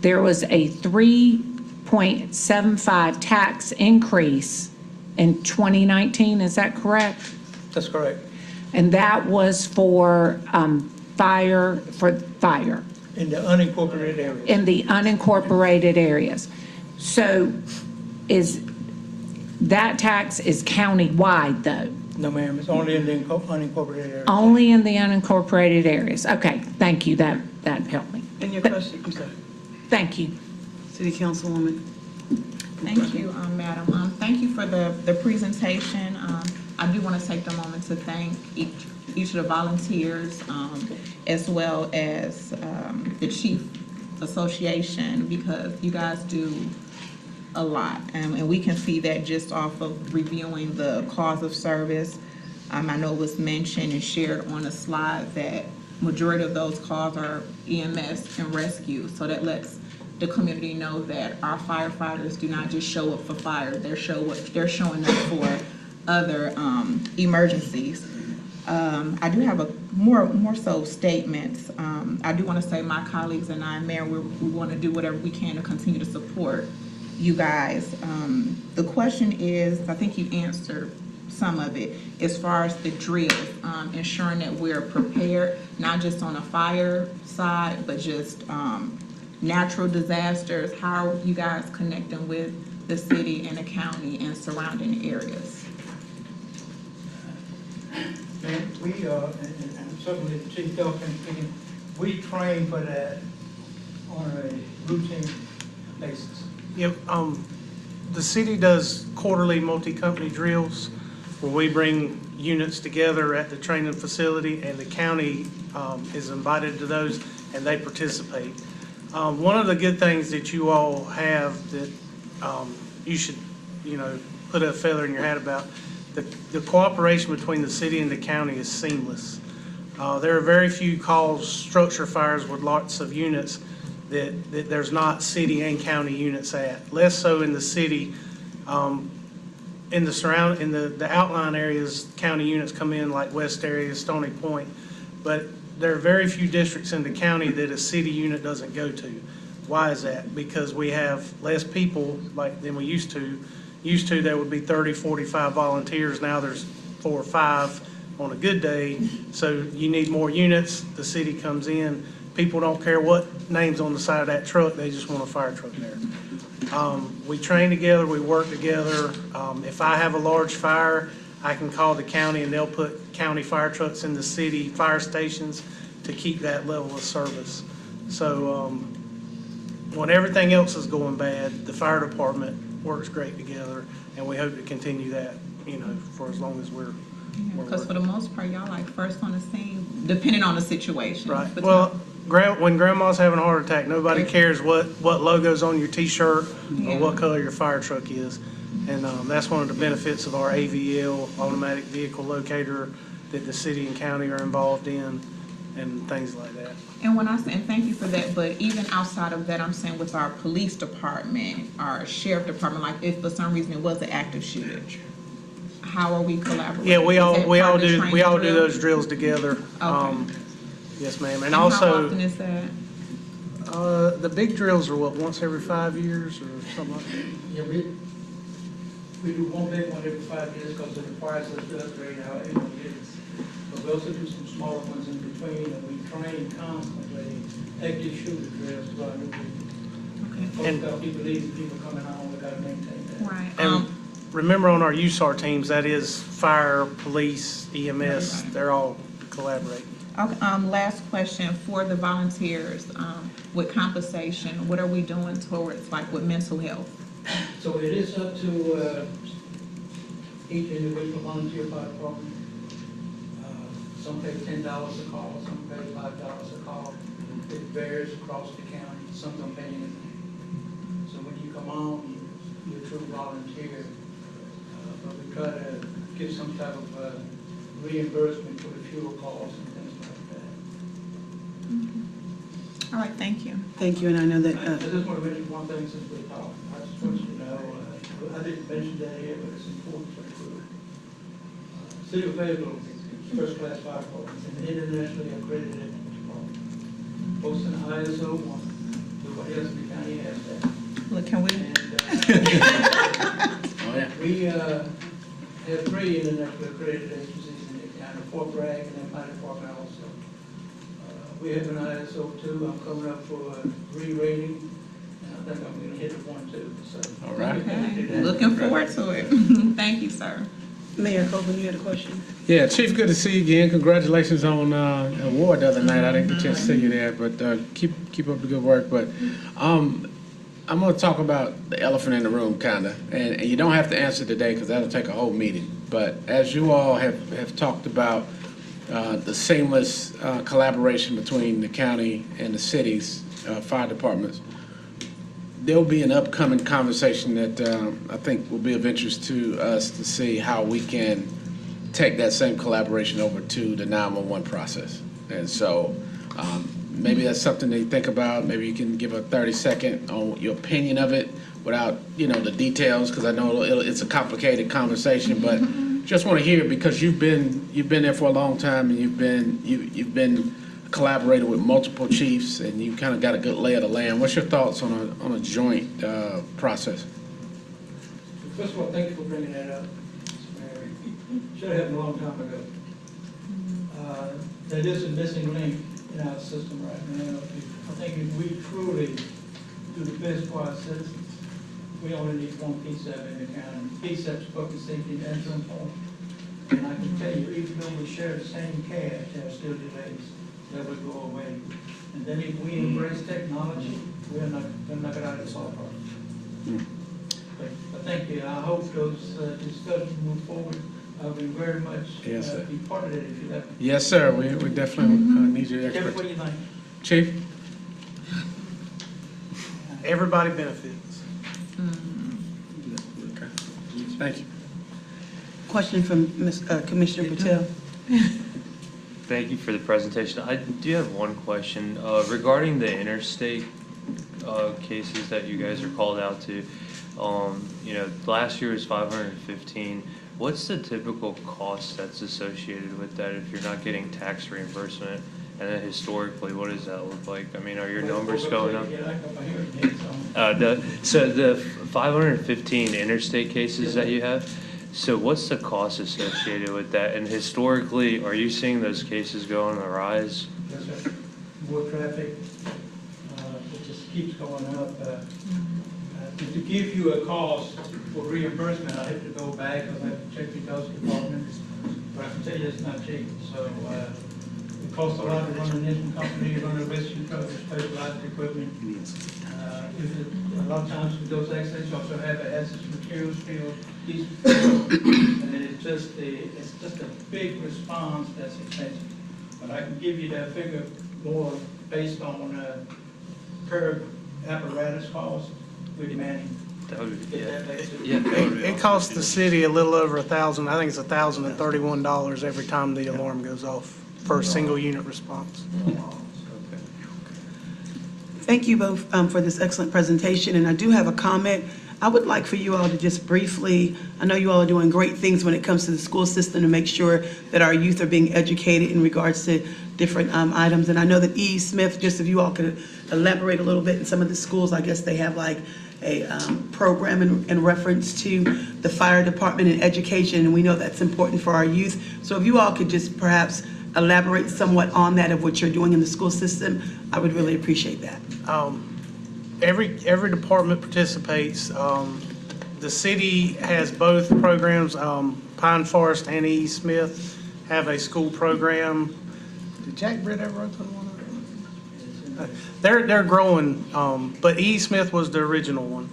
there was a 3.75 tax increase in 2019, is that correct? That's correct. And that was for fire. In the unincorporated areas. In the unincorporated areas. So that tax is county-wide, though? No, ma'am, it's only in the unincorporated areas. Only in the unincorporated areas. Okay, thank you, that helped me. And your question, I'm sorry, Thank you. City Councilwoman. Thank you, Madam. Thank you for the presentation. I do want to take the moment to thank each of the volunteers, as well as the Chief Association, because you guys do a lot. And we can see that just off of reviewing the calls of service. I know it was mentioned and shared on a slide that majority of those calls are EMS and rescue. So that lets the community know that our firefighters do not just show up for fire, they're showing up for other emergencies. I do have more so statements. I do want to say my colleagues and I, Mayor, we want to do whatever we can to continue to support you guys. The question is, I think you answered some of it, as far as the drills, ensuring that we're prepared, not just on a fire side, but just natural disasters. How are you guys connecting with the city and the county and surrounding areas? Man, we, and certainly the Chief Bill can speak, we train for that on a routine basis. Yep, the city does quarterly multi-company drills where we bring units together at the training facility, and the county is invited to those, and they participate. One of the good things that you all have that you should, put a feather in your hat about, the cooperation between the city and the county is seamless. There are very few calls, structure fires with lots of units that there's not city and county units at. Less so in the city. In the outline areas, county units come in like West area, Stony Point, but there are very few districts in the county that a city unit doesn't go to. Why is that? Because we have less people than we used to. Used to, there would be 30, 45 volunteers. Now there's 4 or 5 on a good day. So you need more units. The city comes in. People don't care what name's on the side of that truck. They just want a fire truck there. We train together. We work together. If I have a large fire, I can call the county and they'll put county fire trucks in the city fire stations to keep that level of service. So when everything else is going bad, the fire department works great together, and we hope to continue that, for as long as we're Because for the most part, y'all like first on the scene, depending on the situation. right. But Well, when grandma's having a heart attack, nobody cares what logo's on your T-shirt or what color your fire truck is. And that's one of the benefits of our AVL, automatic vehicle locator, that the city and county are involved in, and things like that. And when I say, and thank you for that, but even outside of that, I'm saying with our police department, our sheriff department, like if for some reason it was an active shooter, how are we collaborating? Yeah, we Is all that we part all of the do training drill? those drills together. Okay. Yes, ma'am. And How also, often is that? the big drills are once every 5 years or something like that. Yeah, we do one big one every 5 years because it requires us to upgrade our units. But we also do some smaller ones in between, and we train constantly active shooter drills to our new people. And- Because people leaving, people coming home, we gotta maintain that. Right. And remember, on our USAR teams, that is fire, police, EMS. Right. They're all collaborating. Okay, last question for the volunteers, with compensation, what are we doing towards, like, with mental health? So it is up to each individual volunteer fire department. Some pay $10 a call, some pay $5 a call. It varies across the county. Some don't pay anything. So when you come on, you're a true volunteer. But we try to give some type of reimbursement for the fuel costs and things like that. All right, thank you. Thank you, and I know that, I just want to mention one thing since we're talking. I just want you to know, I didn't mention that here, but it's important for the crew. City of Fayetteville, first-class fire department, and internationally accredited department. Both in ISO 1, nobody else in the county has that. Look, can we, And Oh, yeah. we have 3 internationally accredited agencies in the county, Fort Bragg and then my department also. We have an ISO 2. I'm coming up for a re-rating, and I think I'm gonna hit it 1 too, so. All right. okay, looking forward to it. Thank you, sir. Mayor Copeland, you had a question? Yeah, Chief, good to see you again. Congratulations on an award the other night. I didn't get a chance to see you there, but keep up the good work. But I'm going to talk about the elephant in the room, kind of. And you don't have to answer today because that'll take a whole meeting. But as you all have talked about the seamless collaboration between the county and the city's fire departments, there'll be an upcoming conversation that I think will be of interest to us to see how we can take that same collaboration over to the 911 process. And so maybe that's something to think about. Maybe you can give a 30-second on your opinion of it without, the details, because I know it's a complicated conversation, but Just want to hear, because you've been there for a long time, and you've been collaborating with multiple chiefs, and you kind of got a good lay of the land. What's your thoughts on a joint process? First of all, thank you for bringing that up, Mr. Mayor. Should have happened a long time ago. There is a missing link in our system right now. I think if we truly do the best for our citizens, we only need one PSAP in the county. PSAP's public safety and answering point. And I can tell you, even though we share the same cash, there are still delays that will go away. And then if we embrace technology, we're not gonna out of this all problem. But thank you. I hope those discussions move forward. I would very much Yes, sir. be part of that if you let me. Yes, sir. We definitely need your Tell me what expertise. you think. Chief? Everybody benefits. Okay. Thank you. Question from Commissioner Patel. Thank you for the presentation. I do have one question regarding the interstate cases that you guys are called out to. Last year was 515. What's the typical cost that's associated with that if you're not getting tax reimbursement? And then historically, what does that look like? I mean, are your numbers going up? So the 515 interstate cases that you have, so what's the cost associated with that? And historically, are you seeing those cases go on the rise? Yes, sir. More traffic, it just keeps going up. To give you a cost for reimbursement, I have to go back, I have to check the those departments, but I can tell you it's not cheap. So it costs a lot to run an engine company, run a rescue truck, specialized equipment. A lot of times with those accidents, you also have a hazardous materials field, and it's just a big response that's expensive. But I can give you that figure more based on per apparatus cost with Manning. That would be, Get that back to- yeah, that would be It costs the city a little over $1,000. I think it's $1,031 every time the alarm goes off for a single unit response. Thank you both for this excellent presentation, and I do have a comment. I would like for you all to just briefly, I know you all are doing great things when it comes to the school system to make sure that our youth are being educated in regards to different items. And I know that E. Smith, just if you all could elaborate a little bit, in some of the schools, I guess they have like a program in reference to the fire department and education, and we know that's important for our youth. So if you all could just perhaps elaborate somewhat on that, of what you're doing in the school system, I would really appreciate that. Every department participates. The city has both programs. Pine Forest and E. Smith have a school program. Did Jack Britt ever open one of them? They're growing, but E. Smith was the original one.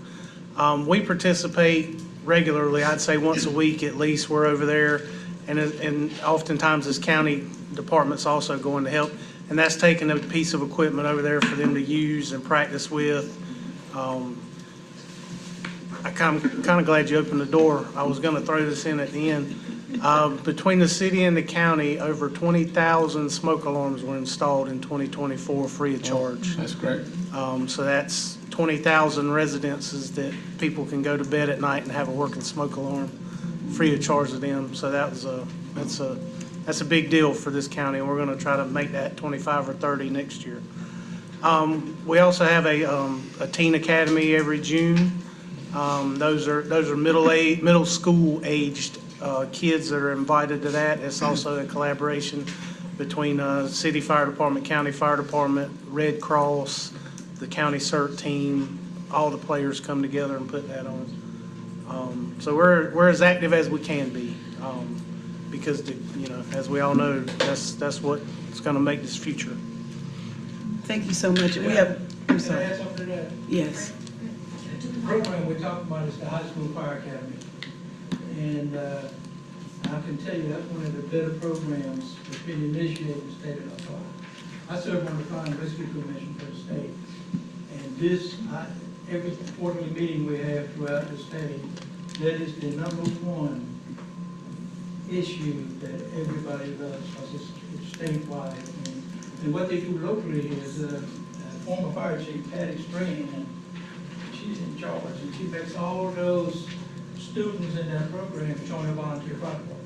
We participate regularly. I'd say once a week at least. We're over there, and oftentimes as county departments also going to help. And that's taking a piece of equipment over there for them to use and practice with. I'm kind of glad you opened the door. I was going to throw this in at the end. Between the city and the county, over 20,000 smoke alarms were installed in 2024 free of charge. That's great. So that's 20,000 residences that people can go to bed at night and have a working smoke alarm free of charge to them. So that's a big deal for this county, and we're going to try to make that 25 or 30 next year. We also have a teen academy every June. Those are middle school aged kids that are invited to that. It's also a collaboration between city fire department, county fire department, Red Cross, the county CERT team. All the players come together and put that on. So we're as active as we can be. Because, as we all know, that's what's going to make this future. Thank you so much. We have, I'm Can I sorry. add something to that? Yes. The program we're talking about is the high school fire academy. And I can tell you that's one of the better programs that's been initiated in the state of North Carolina. I serve on the Fire and Rescue Commission for the state. And every quarterly meeting we have throughout the state, that is the #1 issue that everybody does, because it's statewide. And what they do locally is former fire chief Patty Strand, and she's in charge, and she makes all those students in that program join a volunteer fire department.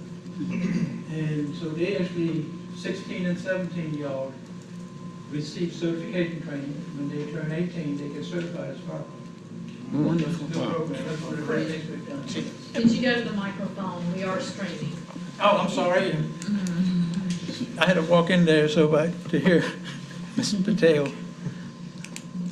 And so they actually, 16 and 17-year-old, receive certification training. When they turn 18, they get certified as fire. Wonderful. That's a good program. That's one of the great things we've done. Could you go to the microphone? We are streaming. Oh, I'm sorry. I had to walk in there to hear Mr. Patel.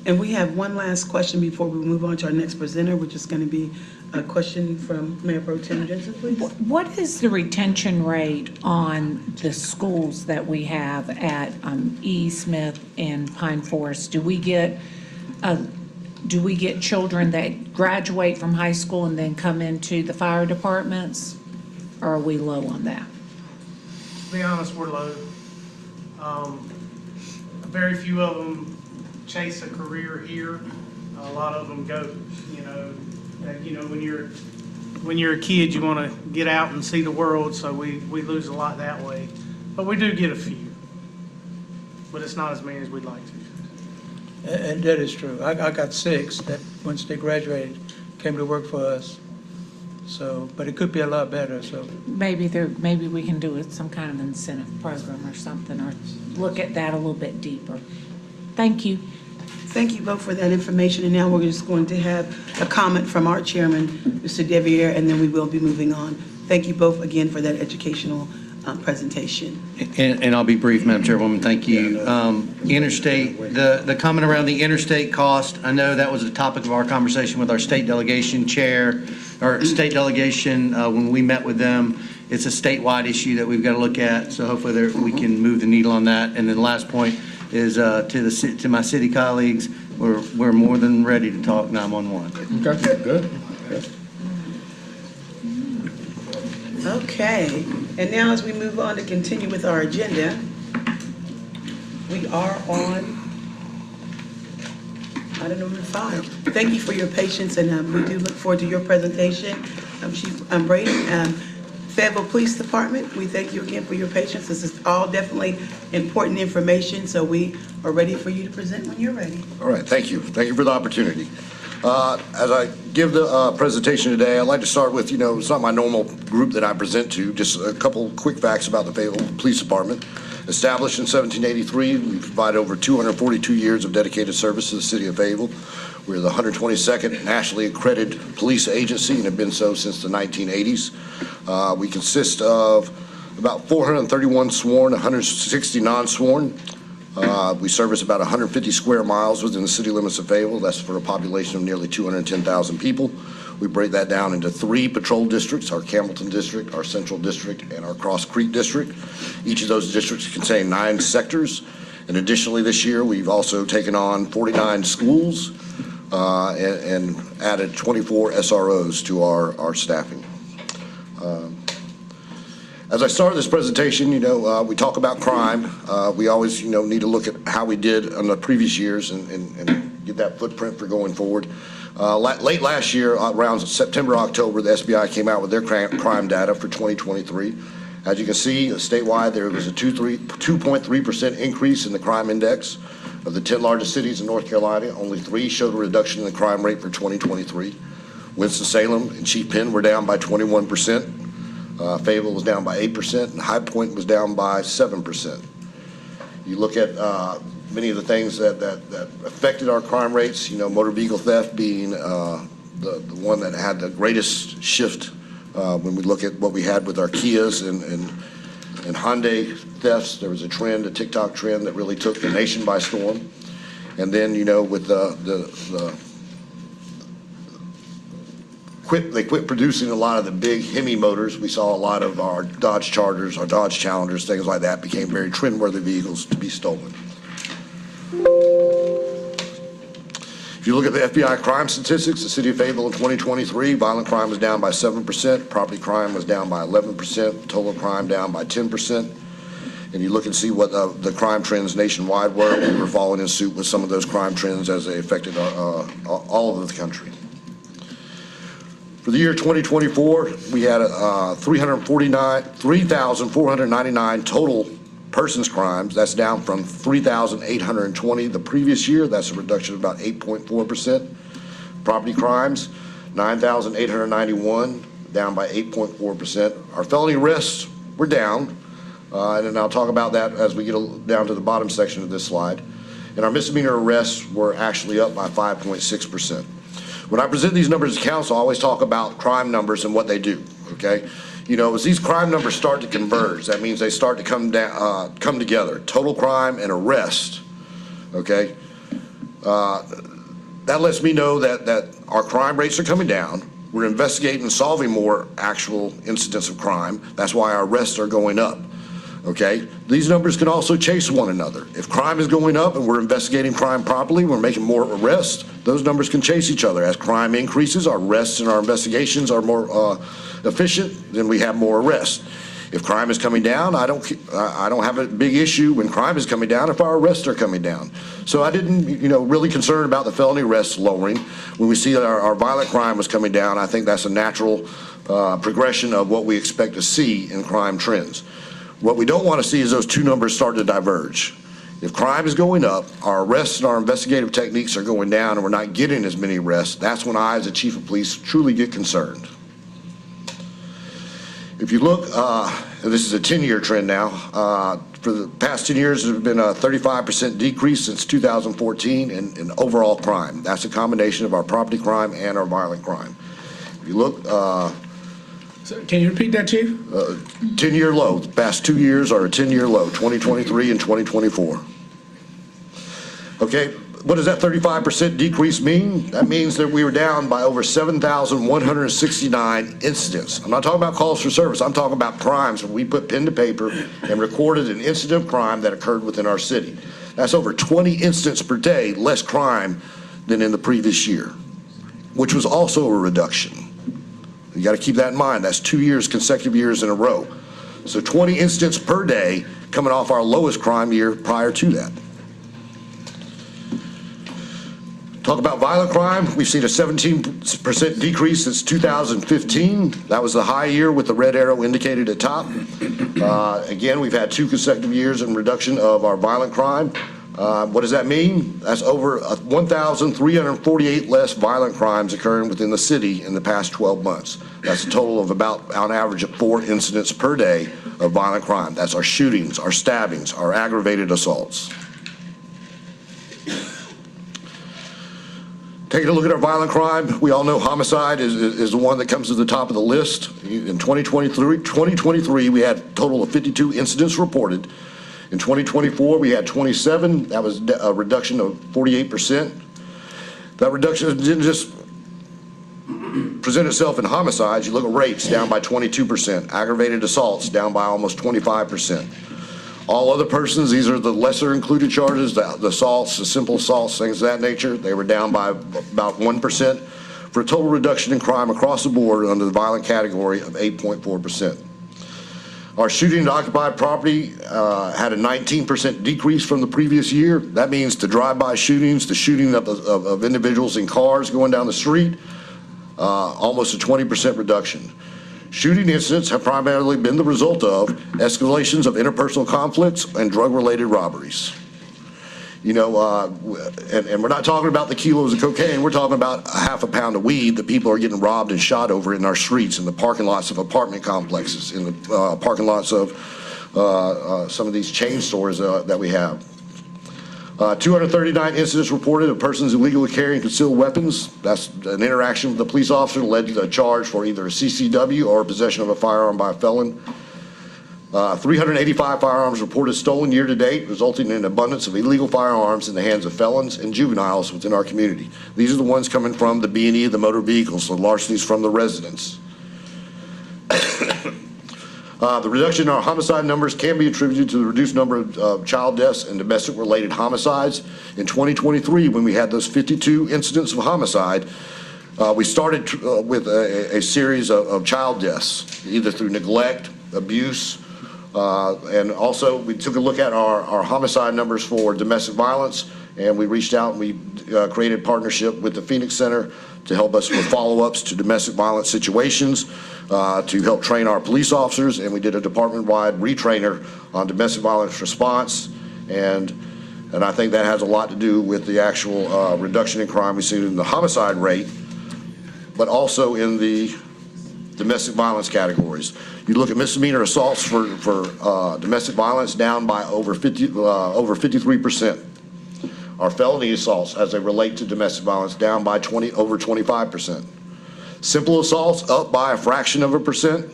And we have one last question before we move on to our next presenter, which is going to be a question from Mayor Pro Tem Jensen, please. What is the retention rate on the schools that we have at E. Smith and Pine Forest? Do we get children that graduate from high school and then come into the fire departments? Or are we low on that? To be honest, we're low. Very few of them chase a career here. A lot of them go, when you're a kid, you want to get out and see the world, so we lose a lot that way. But we do get a few, but it's not as many as we'd like to. And that is true. I got 6 that, once they graduated, came to work for us. So, but it could be a lot better, so. Maybe we can do some kind of incentive program or something, or look at that a little bit deeper. Thank you. Thank you both for that information, and now we're just going to have a comment from our chairman, Mr. Deviere, and then we will be moving on. Thank you both again for that educational presentation. And I'll be brief, Madam Chairwoman, thank you. Interstate, the comment around the interstate cost, I know that was a topic of our conversation with our state delegation chair, or state delegation, when we met with them. It's a statewide issue that we've got to look at, so hopefully we can move the needle on that. And then the last point is to my city colleagues, we're more than ready to talk 911. Okay, good. Okay, and now as we move on to continue with our agenda, we are on item number 5. Thank you for your patience, and we do look forward to your presentation. Chief Brady, Fayetteville Police Department, we thank you again for your patience. This is all definitely important information, so we are ready for you to present when you're ready. All right, thank you. Thank you for the opportunity. As I give the presentation today, I'd like to start with, it's not my normal group that I present to, just a couple quick facts about the Fayetteville Police Department. Established in 1783, we provide over 242 years of dedicated service to the city of Fayetteville. We're the 122nd nationally accredited police agency and have been so since the 1980s. We consist of about 431 sworn, 160 non-sworn. We service about 150 square miles within the city limits of Fayetteville. That's for a population of nearly 210,000 people. We break that down into 3 patrol districts, our Campbellton District, our Central District, and our Cross Creek District. Each of those districts contain 9 sectors. And additionally, this year, we've also taken on 49 schools and added 24 SROs to our staffing. As I started this presentation, we talk about crime. We always, need to look at how we did on the previous years and get that footprint for going forward. Late last year, around September, October, the SBI came out with their crime data for 2023. As you can see, statewide, there was a 2.3% increase in the crime index. Of the 10 largest cities in North Carolina, only 3 showed a reduction in the crime rate for 2023. Winston-Salem and Chief Penn were down by 21%. Fayetteville was down by 8%, and High Point was down by 7%. You look at many of the things that affected our crime rates, motor vehicle theft being the one that had the greatest shift when we look at what we had with our Kias and Hyundai thefts. There was a TikTok trend that really took the nation by storm. And then, with they quit producing a lot of the big Hemi motors. We saw a lot of our Dodge Chargers, our Dodge Challengers, things like that became very trend-worthy vehicles to be stolen. If you look at the FBI crime statistics, the city of Fayetteville in 2023, violent crime was down by 7%, property crime was down by 11%, total crime down by 10%. And you look and see what the crime trends nationwide were. We were following in suit with some of those crime trends as they affected all of the country. For the year 2024, we had 3,499 total persons crimes. That's down from 3,820 the previous year. That's a reduction of about 8.4%. Property crimes, 9,891, down by 8.4%. Our felony arrests were down, and then I'll talk about that as we get down to the bottom section of this slide. And our misdemeanor arrests were actually up by 5.6%. When I present these numbers to council, I always talk about crime numbers and what they do, okay? You know, as these crime numbers start to converge, that means they start to come together, total crime and arrest, okay? That lets me know that our crime rates are coming down. We're investigating and solving more actual incidents of crime. That's why our arrests are going up, okay? These numbers can also chase one another. If crime is going up and we're investigating crime properly, we're making more arrests, those numbers can chase each other. As crime increases, our arrests and our investigations are more efficient, then we have more arrests. If crime is coming down, I don't have a big issue when crime is coming down if our arrests are coming down. So I didn't, really concerned about the felony arrests lowering. When we see that our violent crime was coming down, I think that's a natural progression of what we expect to see in crime trends. What we don't want to see is those two numbers start to diverge. If crime is going up, our arrests and our investigative techniques are going down, and we're not getting as many arrests, that's when I, as a chief of police, truly get concerned. If you look, this is a 10-year trend now. For the past 10 years, there's been a 35% decrease since 2014 in overall crime. That's a combination of our property crime and our violent crime. If you look, So can you repeat that, Chief? 10-year low. The past 2 years are a 10-year low, 2023 and 2024. Okay, what does that 35% decrease mean? That means that we were down by over 7,169 incidents. I'm not talking about calls for service. I'm talking about crimes where we put pen to paper and recorded an incident of crime that occurred within our city. That's over 20 incidents per day, less crime than in the previous year, which was also a reduction. You got to keep that in mind. That's 2 years, consecutive years in a row. So 20 incidents per day coming off our lowest crime year prior to that. Talk about violent crime. We've seen a 17% decrease since 2015. That was the high year with the red arrow indicated at top. Again, we've had 2 consecutive years in reduction of our violent crime. What does that mean? That's over 1,348 less violent crimes occurring within the city in the past 12 months. That's a total of about, on average, of 4 incidents per day of violent crime. That's our shootings, our stabbings, our aggravated assaults. Taking a look at our violent crime, we all know homicide is the one that comes to the top of the list. In 2023, we had a total of 52 incidents reported. In 2024, we had 27. That was a reduction of 48%. That reduction didn't just present itself in homicides. You look at rapes, down by 22%. Aggravated assaults, down by almost 25%. All other persons, these are the lesser included charges, the assaults, the simple assaults, things of that nature, they were down by about 1%, for a total reduction in crime across the board under the violent category of 8.4%. Our shooting to occupied property had a 19% decrease from the previous year. That means the drive-by shootings, the shooting of individuals in cars going down the street, almost a 20% reduction. Shooting incidents have primarily been the result of escalations of interpersonal conflicts and drug-related robberies. And we're not talking about the kilos of cocaine. We're talking about a half a pound of weed that people are getting robbed and shot over in our streets, in the parking lots of apartment complexes, in the parking lots of some of these chain stores that we have. 239 incidents reported of persons illegally carrying concealed weapons. That's an interaction with the police officer led to a charge for either a CCW or possession of a firearm by a felon. 385 firearms reported stolen year to date, resulting in an abundance of illegal firearms in the hands of felons and juveniles within our community. These are the ones coming from the B&E of the motor vehicles, so larcenies from the residents. The reduction in our homicide numbers can be attributed to the reduced number of child deaths and domestic-related homicides. In 2023, when we had those 52 incidents of homicide, we started with a series of child deaths, either through neglect, abuse, and also we took a look at our homicide numbers for domestic violence, and we reached out and we created a partnership with the Phoenix Center to help us with follow-ups to domestic violence situations, to help train our police officers, and we did a department-wide retrainer on domestic violence response, and I think that has a lot to do with the actual reduction in crime we see in the homicide rate. but also in the domestic violence categories. You look at misdemeanor assaults for domestic violence, down by over 53%. Our felony assaults, as they relate to domestic violence, down by over 25%. Simple assaults up by a fraction of a percent,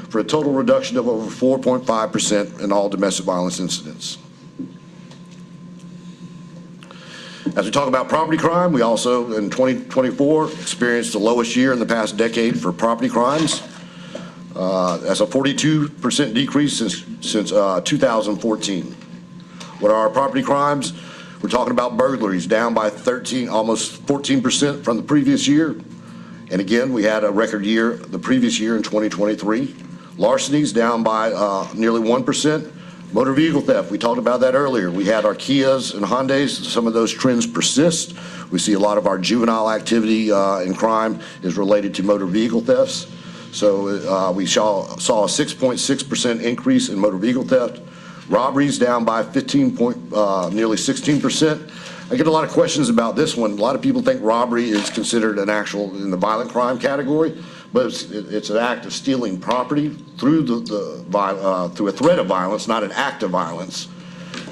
for a total reduction of over 4.5% in all domestic violence incidents. As we talk about property crime, we also, in 2024, experienced the lowest year in the past decade for property crimes. That's a 42% decrease since 2014. What are our property crimes? We're talking about burglaries, down by almost 14% from the previous year. And again, we had a record year the previous year in 2023. Larcenies down by nearly 1%. Motor vehicle theft, we talked about that earlier. We had our Kias and Hyundais. Some of those trends persist. We see a lot of our juvenile activity in crime is related to motor vehicle thefts. So we saw a 6.6% increase in motor vehicle theft. Robberies down by nearly 16%. I get a lot of questions about this one. A lot of people think robbery is considered in the violent crime category, but it's an act of stealing property through through a threat of violence, not an act of violence.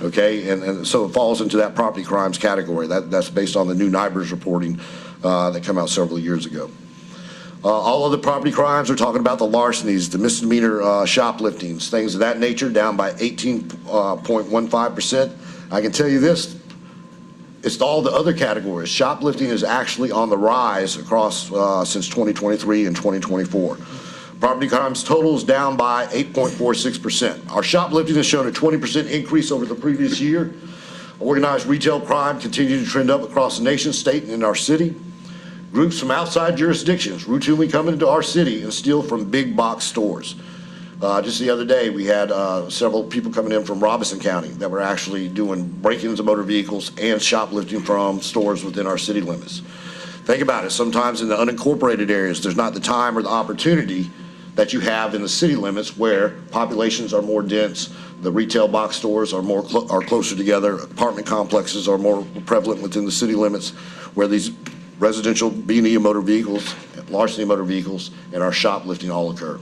Okay, and so it falls into that property crimes category. That's based on the new NIBRS reporting that came out several years ago. All other property crimes, we're talking about the larcenies, the misdemeanor shopliftings, things of that nature, down by 18.15%. I can tell you this, it's all the other categories. Shoplifting is actually on the rise across since 2023 and 2024. Property crimes totals down by 8.46%. Our shoplifting has shown a 20% increase over the previous year. Organized retail crime continued to trend up across the nation, state, and in our city. Groups from outside jurisdictions routinely come into our city and steal from big box stores. Just the other day, we had several people coming in from Robeson County that were actually doing break-ins of motor vehicles and shoplifting from stores within our city limits. Think about it. Sometimes in the unincorporated areas, there's not the time or the opportunity that you have in the city limits where populations are more dense, the retail box stores are closer together, apartment complexes are more prevalent within the city limits, where these residential B&E motor vehicles, larceny motor vehicles, and our shoplifting all occur.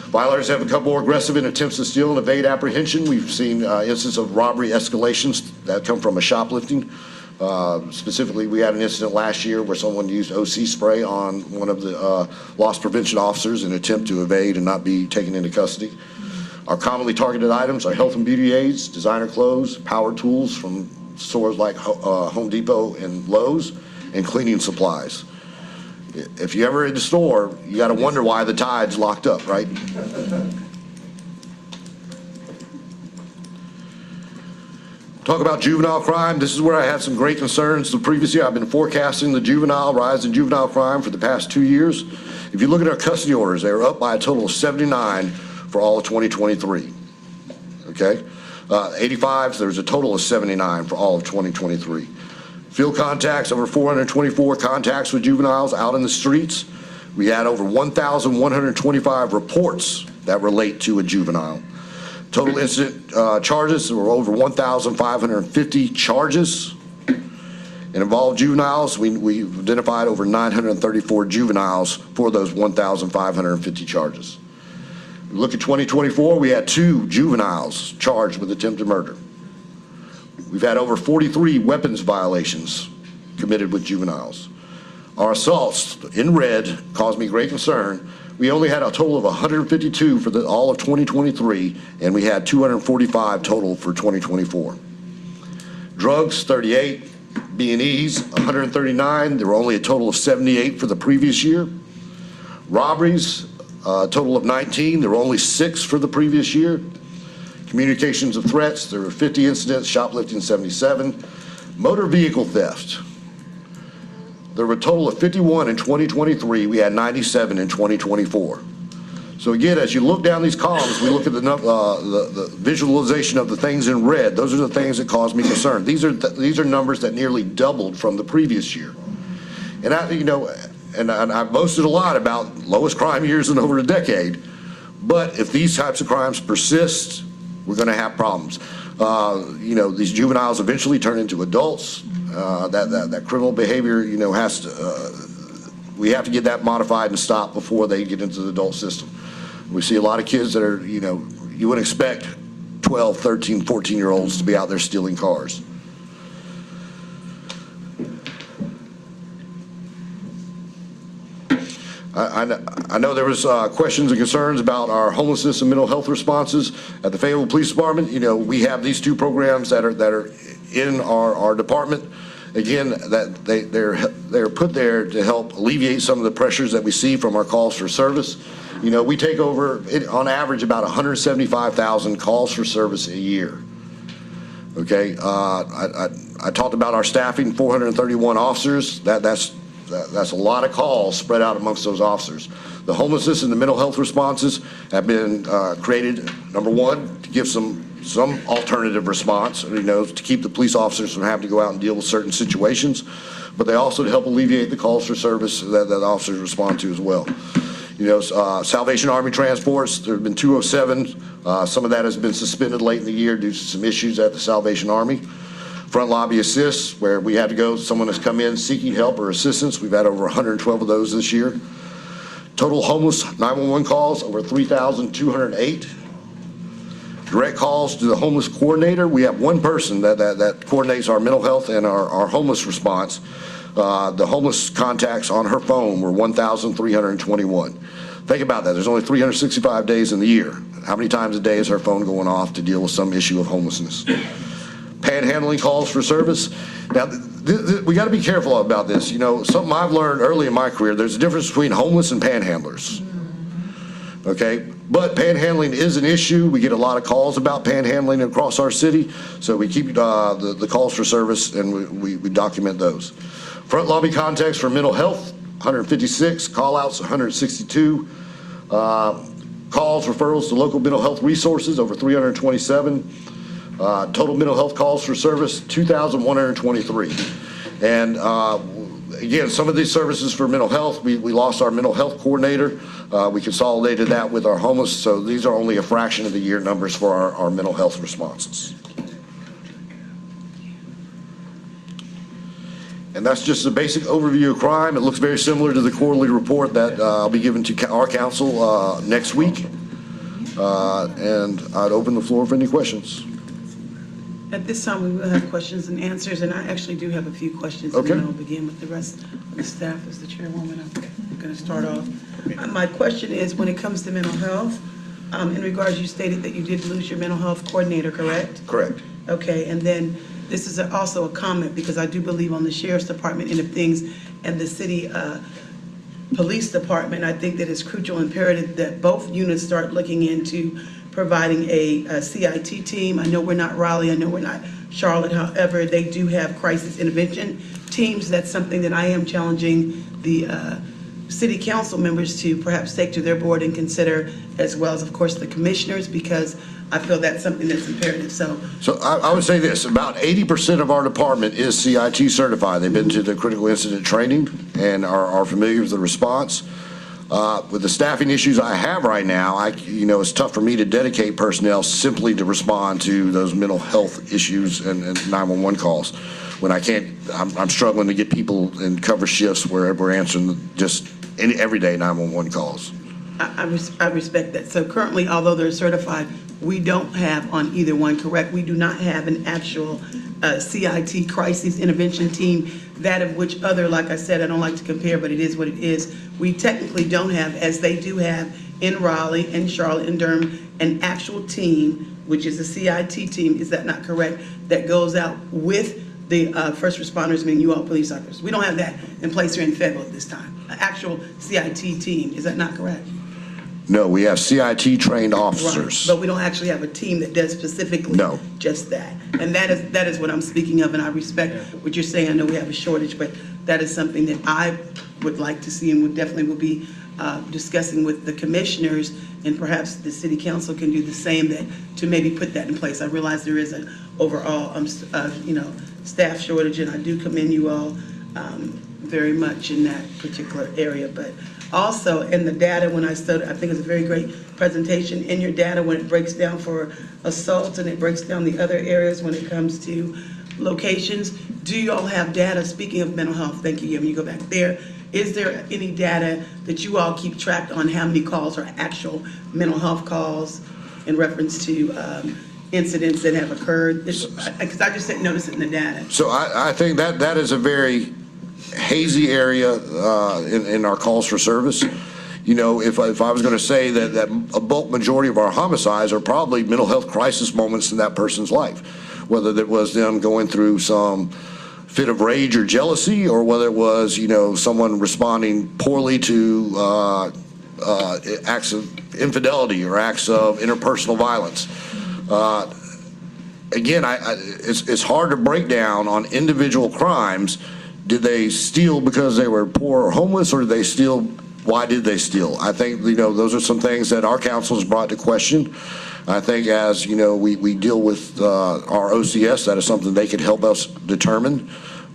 Violators have become more aggressive in attempts to steal and evade apprehension. We've seen instances of robbery escalations that come from a shoplifting. Specifically, we had an incident last year where someone used OC spray on one of the loss prevention officers in an attempt to evade and not be taken into custody. Our commonly targeted items are health and beauty aids, designer clothes, power tools from stores like Home Depot and Lowe's, and cleaning supplies. If you ever in the store, you got to wonder why the tide's locked up, right? Talk about juvenile crime. This is where I had some great concerns. The previous year, I've been forecasting the rise in juvenile crime for the past 2 years. If you look at our custody orders, they are up by a total of 79 for all of 2023. Okay? 85s, there's a total of 79 for all of 2023. Field contacts, over 424 contacts with juveniles out in the streets. We had over 1,125 reports that relate to a juvenile. Total incident charges, there were over 1,550 charges and involved juveniles. We identified over 934 juveniles for those 1,550 charges. We look at 2024, we had 2 juveniles charged with attempted murder. We've had over 43 weapons violations committed with juveniles. Our assaults, in red, caused me great concern. We only had a total of 152 for all of 2023, and we had 245 total for 2024. Drugs, 38. B&Es, 139. There were only a total of 78 for the previous year. Robberies, a total of 19. There were only 6 for the previous year. Communications of threats, there were 50 incidents, shoplifting 77. Motor vehicle theft, there were a total of 51 in 2023. We had 97 in 2024. So again, as you look down these columns, we look at the visualization of the things in red. Those are the things that cause me concern. These are numbers that nearly doubled from the previous year. And I've boasted a lot about lowest crime years in over a decade. But if these types of crimes persist, we're going to have problems. These juveniles eventually turn into adults. That criminal behavior, has to we have to get that modified and stopped before they get into the adult system. We see a lot of kids that are, you wouldn't expect 12, 13, 14-year-olds to be out there stealing cars. I know there was questions and concerns about our homelessness and mental health responses at the Fayetteville Police Department. We have these two programs that are in our department. Again, that they're put there to help alleviate some of the pressures that we see from our calls for service. We take over, on average, about 175,000 calls for service a year. Okay, I talked about our staffing, 431 officers. That's a lot of calls spread out amongst those officers. The homelessness and the mental health responses have been created, number one, to give some alternative response, to keep the police officers from having to go out and deal with certain situations, but they also to help alleviate the calls for service that officers respond to as well. Salvation Army transports, there have been 207. Some of that has been suspended late in the year due to some issues at the Salvation Army. Front lobby assists, where we had to go, someone has come in seeking help or assistance. We've had over 112 of those this year. Total homeless 911 calls, over 3,208. Direct calls to the homeless coordinator. We have one person that coordinates our mental health and our homeless response. The homeless contacts on her phone were 1,321. Think about that. There's only 365 days in the year. How many times a day is her phone going off to deal with some issue of homelessness? Panhandling calls for service. Now, we got to be careful about this. Something I've learned early in my career, there's a difference between homeless and panhandlers. Okay? But panhandling is an issue. We get a lot of calls about panhandling across our city, so we keep the calls for service, and we document those. Front lobby contacts for mental health, 156. Call-outs, 162. Calls, referrals to local mental health resources, over 327. Total mental health calls for service, 2,123. And again, some of these services for mental health, we lost our mental health coordinator. We consolidated that with our homeless, so these are only a fraction of the year numbers for our mental health responses. And that's just a basic overview of crime. It looks very similar to the quarterly report that I'll be giving to our council next week. And I'd open the floor for any questions. At this time, we will have questions and answers, and I actually do have a few questions. Okay. And then I'll begin with the rest of the staff as the chairwoman. I'm going to start off. My question is, when it comes to mental health, in regards, you stated that you did lose your mental health coordinator, correct? Correct. Okay, and then this is also a comment, because I do believe on the sheriff's department end of things and the city police department, I think that it's crucial imperative that both units start looking into providing a CIT team. I know we're not Raleigh, I know we're not Charlotte, however, they do have crisis intervention teams. That's something that I am challenging the city council members to perhaps take to their board and consider, as well as, of course, the commissioners, because I feel that's something that's imperative. So I would say this, about 80% of our department is CIT certified. They've been to the critical incident training and are familiar with the response. With the staffing issues I have right now, it's tough for me to dedicate personnel simply to respond to those mental health issues and 911 calls. When I can't, I'm struggling to get people in cover shifts where we're answering just everyday 911 calls. I respect that. So currently, although they're certified, we don't have on either one, correct? We do not have an actual CIT crisis intervention team, that of which other, like I said, I don't like to compare, but it is what it is. We technically don't have, as they do have in Raleigh and Charlotte and Durham, an actual team, which is a CIT team, is that not correct, that goes out with the first responders, meaning you all police officers. We don't have that in place here in Fayetteville at this time. An actual CIT team, is that not correct? No, we have CIT trained officers. Right. But we don't actually have a team that does specifically just that. And that is what I'm speaking of, and I respect what you're saying. I know we have a shortage, but that is something that I would like to see and would definitely will be discussing with the commissioners, and perhaps the city council can do the same, that to maybe put that in place. I realize there is an overall staff shortage, and I do commend you all very much in that particular area. But also in the data, when I studied, I think it's a very great presentation in your data when it breaks down for assault and it breaks down the other areas when it comes to locations. Do you all have data, speaking of mental health, thank you, when you go back there, is there any data that you all keep track on how many calls are actual mental health calls in reference to incidents that have occurred? Because I just didn't notice it in the data. So I think that is a very hazy area in our calls for service. You know, if I was going to say that a bulk majority of our homicides are probably mental health crisis moments in that person's life, whether it was them going through some fit of rage or jealousy, or whether it was, you know, someone responding poorly to acts of infidelity or acts of interpersonal violence. Again, it's hard to break down on individual crimes. Did they steal because they were poor or homeless, or did they steal? Why did they steal? I think, you know, those are some things that our council has brought to question. I think as, you know, we deal with our OCS, that is something they could help us determine.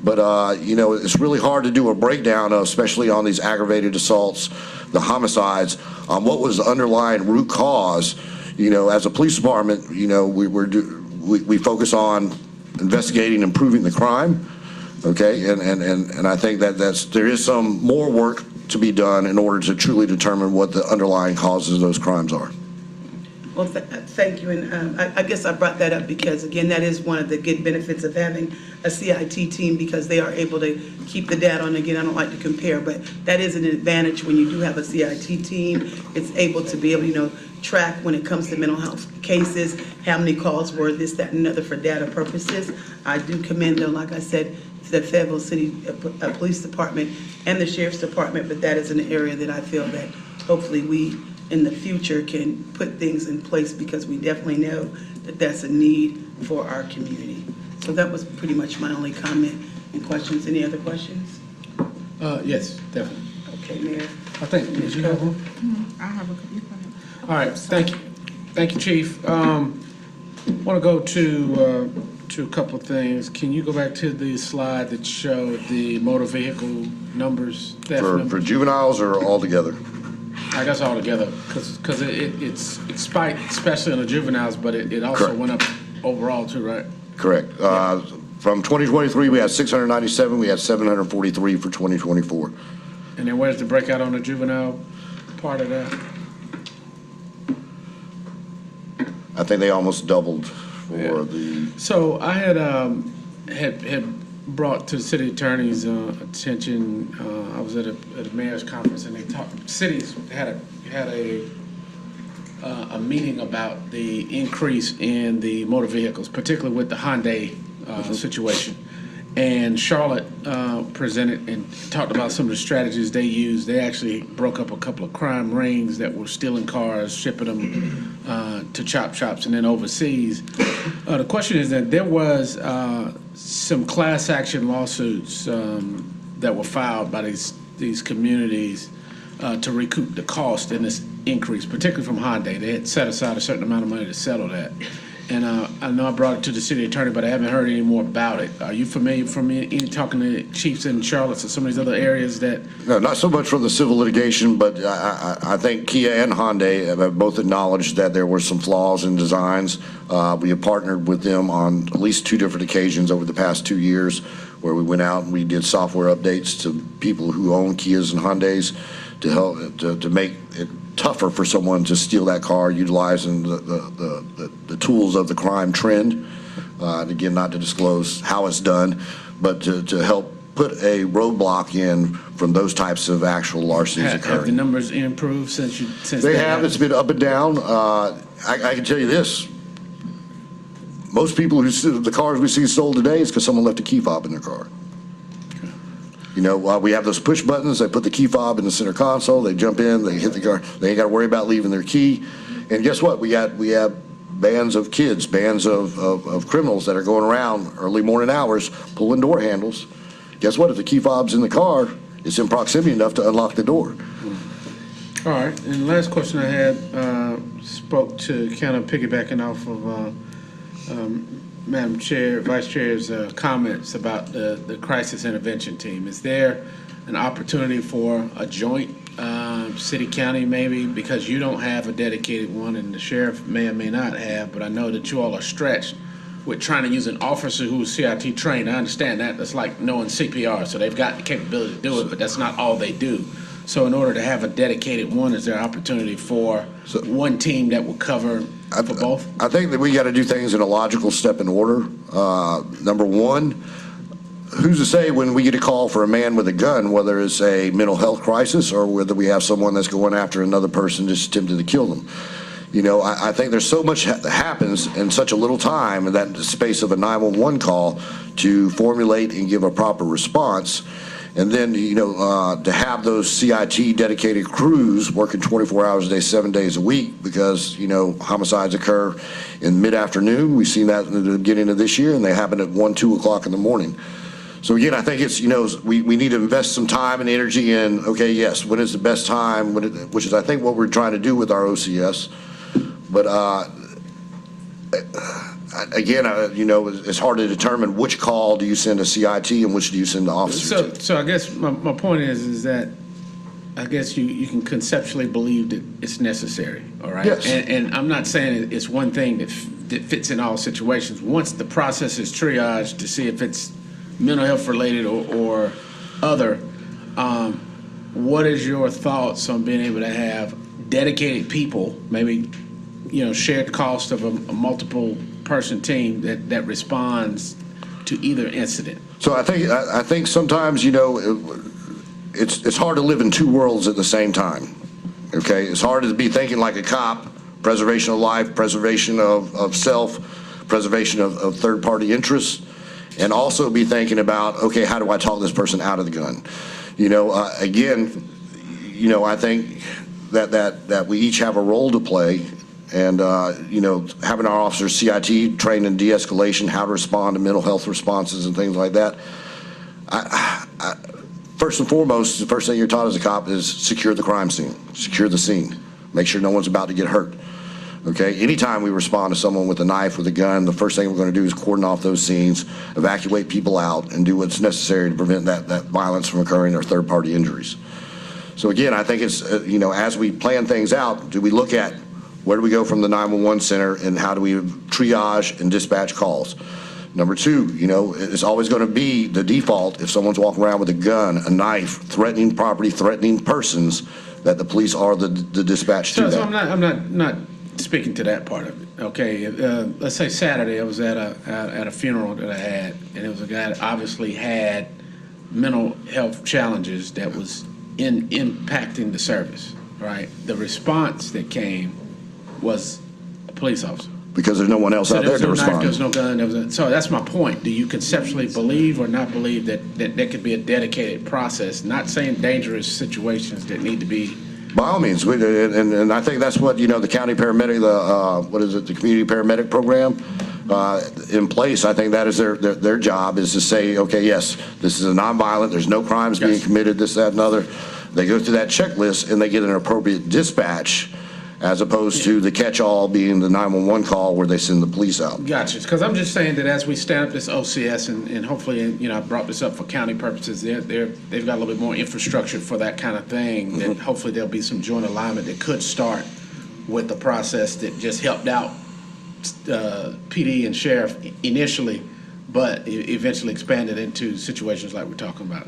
But, you know, it's really hard to do a breakdown of, especially on these aggravated assaults, the homicides, what was the underlying root cause. You know, as a police department, you know, we focus on investigating and proving the crime. Okay, and I think that there is some more work to be done in order to truly determine what the underlying causes of those crimes are. Well, thank you, and I guess I brought that up because, again, that is one of the good benefits of having a CIT team, because they are able to keep the data on. Again, I don't like to compare, but that is an advantage when you do have a CIT team. It's able to be able, you know, track when it comes to mental health cases, how many calls were this, that, and another for data purposes. I do commend them, like I said, the Fayetteville City Police Department and the Sheriff's Department, but that is an area that I feel that hopefully we in the future can put things in place, because we definitely know that that's a need for our community. So that was pretty much my only comment and questions. Any other questions? Yes, definitely. Okay, Mayor. I think, did you have one? I have a couple. All right, thank you. Thank you, Chief. Want to go to a couple of things. Can you go back to the slide that showed the motor vehicle numbers? For juveniles or all together? I guess all together, because it's spiked, especially on the juveniles, but it also Correct. went up overall too, right? Correct. From 2023, we had 697. We had 743 for 2024. And then where's the breakout on the juvenile part of that? I think they almost doubled for the. So I had brought to the city attorney's attention. I was at a mayor's conference, and they talked. Cities had a meeting about the increase in the motor vehicles, particularly with the Hyundai situation. And Charlotte presented and talked about some of the strategies they used. They actually broke up a couple of crime rings that were stealing cars, shipping them to chop shops and then overseas. The question is that there was some class action lawsuits that were filed by these communities to recoup the cost in this increase, particularly from Hyundai. They had set aside a certain amount of money to settle that. And I know I brought it to the city attorney, but I haven't heard any more about it. Are you familiar from any talking to chiefs in Charlotte or some of these other areas that? No, not so much for the civil litigation, but I think Kia and Hyundai have both acknowledged that there were some flaws in designs. We have partnered with them on at least 2 different occasions over the past 2 years, where we went out and we did software updates to people who own Kias and Hyundais to help to make it tougher for someone to steal that car, utilizing the tools of the crime trend. And again, not to disclose how it's done, but to help put a roadblock in from those types of actual larcenies occurring. Have the numbers improved since They have. It's been up and down. I can tell you this. Most people the cars we see sold today is because someone left a key fob in their car. You know, we have those push buttons. They put the key fob in the center console. They jump in. They hit the car. They ain't got to worry about leaving their key. And guess what? We have bands of kids, bands of criminals that are going around early morning hours pulling door handles. Guess what? If the key fob's in the car, it's in proximity enough to unlock the door. All right. And the last question I had spoke to kind of piggybacking off of Madam Chair, Vice Chair's comments about the crisis intervention team. Is there an opportunity for a joint city-county maybe? Because you don't have a dedicated one and the sheriff may or may not have, but I know that you all are stretched with trying to use an officer who's CIT trained. I understand that. That's like knowing CPR, so they've got the capability to do it, but that's not all they do. So in order to have a dedicated one, is there opportunity for one team that will cover for both? I think that we got to do things in a logical step in order. Number one, who's to say when we get a call for a man with a gun, whether it's a mental health crisis or whether we have someone that's going after another person just attempting to kill them? You know, I think there's so much that happens in such a little time in that space of a 911 call to formulate and give a proper response. And then, you know, to have those CIT dedicated crews working 24 hours a day, 7 days a week, because, you know, homicides occur in mid-afternoon. We've seen that in the beginning of this year, and they happen at 1, 2 o'clock in the morning. So again, I think it's, you know, we need to invest some time and energy in, okay, yes, when is the best time, which is I think what we're trying to do with our OCS. But again, you know, it's hard to determine which call do you send a CIT and which do you send the officer to. So I guess my point is that I guess you can conceptually believe that it's necessary, all right? Yes. And I'm not saying it's one thing that fits in all situations. Once the process is triaged to see if it's mental health related or other, what is your thoughts on being able to have dedicated people, maybe, you know, shared cost of a multiple person team that responds to either incident? So I think sometimes, you know, it's hard to live in two worlds at the same time. Okay, it's hard to be thinking like a cop, preservation of life, preservation of self, preservation of third-party interests, and also be thinking about, okay, how do I talk this person out of the gun? You know, again, you know, I think that we each have a role to play. And, you know, having our officers CIT trained in de-escalation, how to respond to mental health responses and things like that. First and foremost, the first thing you're taught as a cop is secure the crime scene, secure the scene, make sure no one's about to get hurt. Okay, anytime we respond to someone with a knife, with a gun, the first thing we're going to do is cordon off those scenes, evacuate people out, and do what's necessary to prevent that violence from occurring or third-party injuries. So again, I think it's, you know, as we plan things out, do we look at where do we go from the 911 center and how do we triage and dispatch calls? Number two, you know, it's always going to be the default if someone's walking around with a gun, a knife, threatening property, threatening persons, that the police are the dispatch to that. So I'm not speaking to that part of it. Okay, let's say Saturday I was at a funeral that I had, and it was a guy that obviously had mental health challenges that was impacting the service. Right, the response that came was a police officer. Because there's no one else out there to respond. There's no gun. So that's my point. Do you conceptually believe or not believe that there could be a dedicated process? Not saying dangerous situations that need to be. By all means, and I think that's what, you know, the county paramedic, the community paramedic program in place. I think that is their job, is to say, okay, yes, this is a nonviolent. There's no crimes being committed. This, that, and other. They go through that checklist and they get an appropriate dispatch, as opposed to the catch-all being the 911 call where they send the police out. Gotcha. Because I'm just saying that as we stand up this OCS, and hopefully, you know, I brought this up for county purposes, they've got a little bit more infrastructure for that kind of thing, that hopefully there'll be some joint alignment that could start with the process that just helped out PD and sheriff initially, but eventually expanded into situations like we're talking about.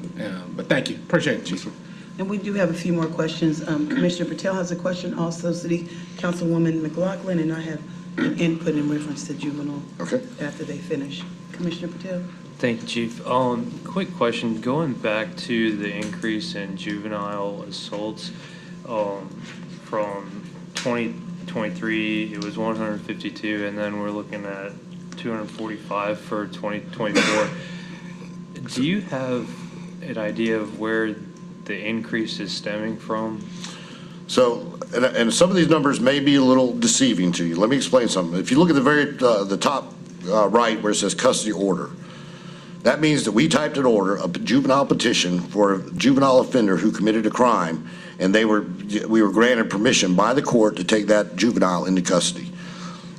But thank you. Appreciate it, Chief. And we do have a few more questions. Commissioner Patel has a question, also City Councilwoman McLaughlin, and I have an input in reference to juvenile after they finish. Commissioner Patel? Thank you, Chief. Quick question, going back to the increase in juvenile assaults, from 2023, it was 152, and then we're looking at 245 for 2024. Do you have an idea of where the increase is stemming from? So, and some of these numbers may be a little deceiving to you. Let me explain something. If you look at the top right where it says custody order, that means that we typed an order, a juvenile petition for a juvenile offender who committed a crime, and we were granted permission by the court to take that juvenile into custody.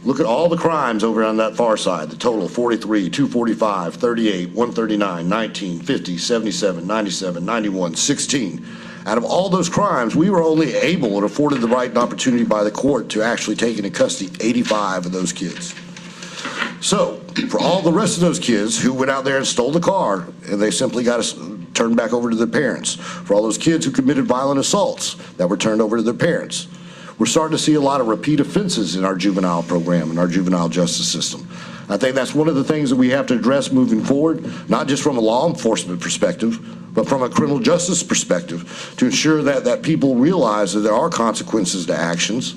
Look at all the crimes over on that far side, the total: 43, 245, 38, 139, 19, 50, 77, 97, 91, 16. Out of all those crimes, we were only able and afforded the right and opportunity by the court to actually take into custody 85 of those kids. So, for all the rest of those kids who went out there and stole the car, and they simply got turned back over to their parents, for all those kids who committed violent assaults that were turned over to their parents, we're starting to see a lot of repeat offenses in our juvenile program, in our juvenile justice system. I think that's one of the things that we have to address moving forward, not just from a law enforcement perspective, but from a criminal justice perspective, to ensure that people realize that there are consequences to actions.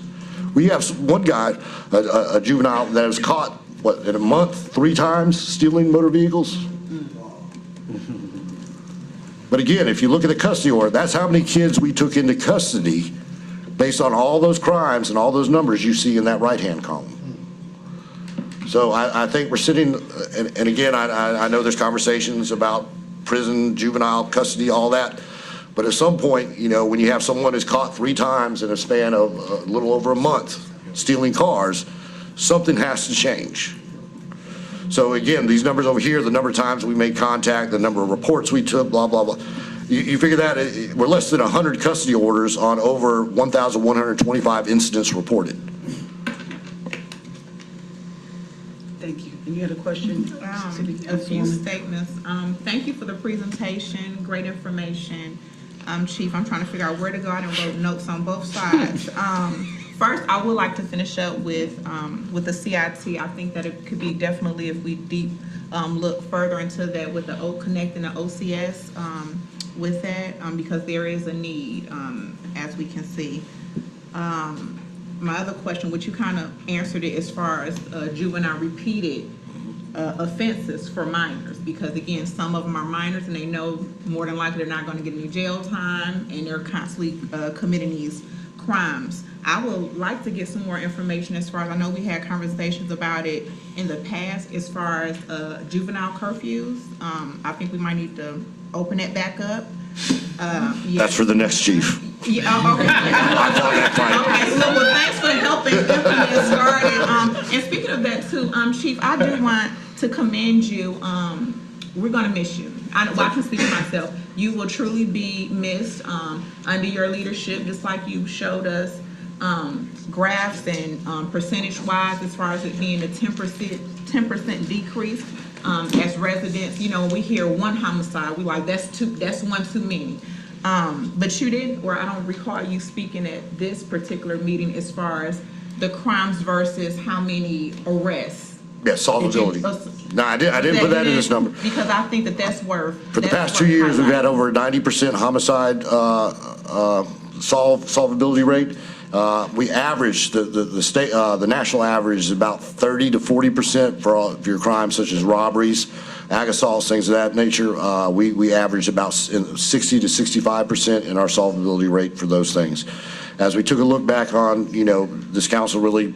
We have one guy, a juvenile, that was caught, in a month, 3 times stealing motor vehicles? But again, if you look at the custody order, that's how many kids we took into custody based on all those crimes and all those numbers you see in that right-hand column. So I think we're sitting, and again, I know there's conversations about prison, juvenile custody, all that. But at some point, when you have someone who's caught 3 times in a span of a little over a month stealing cars, something has to change. So again, these numbers over here, the number of times we made contact, the number of reports we took, blah, blah, blah. You figure that we're less than 100 custody orders on over 1,125 incidents reported. Thank you. And you had a question? A few statements. Thank you for the presentation, great information. Chief, I'm trying to figure out where to go. I done wrote notes on both sides. First, I would like to finish up with the CIT. I think that it could be definitely, if we look further into that with the Connect and the OCS with that, because there is a need, as we can see. My other question, which you kind of answered it as far as juvenile repeated offenses for minors, because again, some of them are minors and they know more than likely they're not going to get any jail time, and they're constantly committing these crimes. I would like to get some more information as far as, I know we had conversations about it in the past as far as juvenile curfews. I think we might need to open it back up. Yeah. That's for the next chief. Yeah, okay. Okay, so well, thanks for helping get started. And speaking of that too, Chief, I do want to commend you. We're gonna miss you. I can speak for myself. You will truly be missed under your leadership, just like you showed us graphs and percentage-wise as far as it being a 10% decrease. As residents, when we hear one homicide, we like, that's one too many. But you did, or I don't recall you speaking at this particular meeting as far as the crimes versus how many arrests. Yeah, solvability. No, I didn't put that in this number. Because I think that's worth. For the past 2 years, we've had over a 90% homicide solvability rate. We average the national average is about 30 to 40% for all of your crimes such as robberies, ag assaults, things of that nature. We average about 60 to 65% in our solvability rate for those things. As we took a look back on, this council really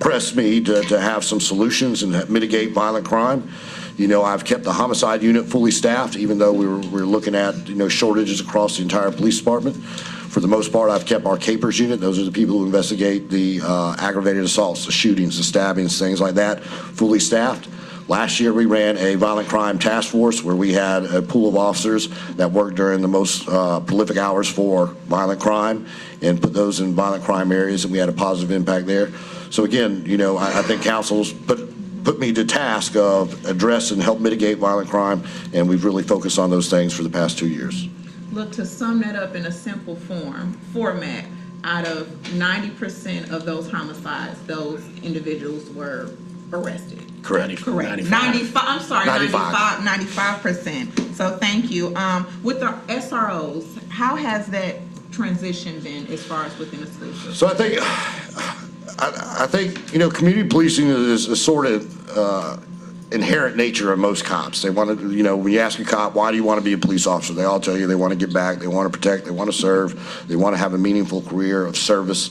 pressed me to have some solutions and mitigate violent crime. I've kept the homicide unit fully staffed, even though we're looking at shortages across the entire police department. For the most part, I've kept our capers unit. Those are the people who investigate the aggravated assaults, the shootings, the stabbings, things like that, fully staffed. Last year, we ran a violent crime task force where we had a pool of officers that worked during the most prolific hours for violent crime and put those in violent crime areas, and we had a positive impact there. So again, I think council's put me to task of address and help mitigate violent crime, and we've really focused on those things for the past 2 years. Look, to sum that up in a simple format, out of 90% of those homicides, those individuals were arrested. Correct. Correct. 95. I'm sorry, 95%. So thank you. With the SROs, how has that transition been as far as within the school system? So I think community policing is a sort of inherent nature of most cops. They want to, when you ask a cop, why do you want to be a police officer? They all tell you they want to get back, they want to protect, they want to serve, they want to have a meaningful career of service.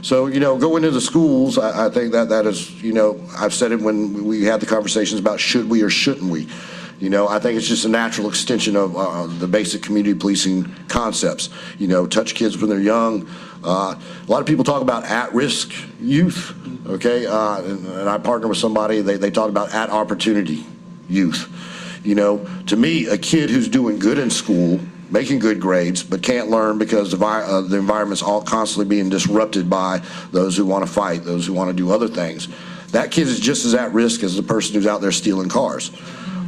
So, going into the schools, I think that is, I've said it when we had the conversations about should we or shouldn't we. I think it's just a natural extension of the basic community policing concepts. Touch kids when they're young. A lot of people talk about at-risk youth, okay? And I partner with somebody, they talk about at-opportunity youth. To me, a kid who's doing good in school, making good grades, but can't learn because the environment's all constantly being disrupted by those who want to fight, those who want to do other things. that kid is just as at risk as the person who's out there stealing cars.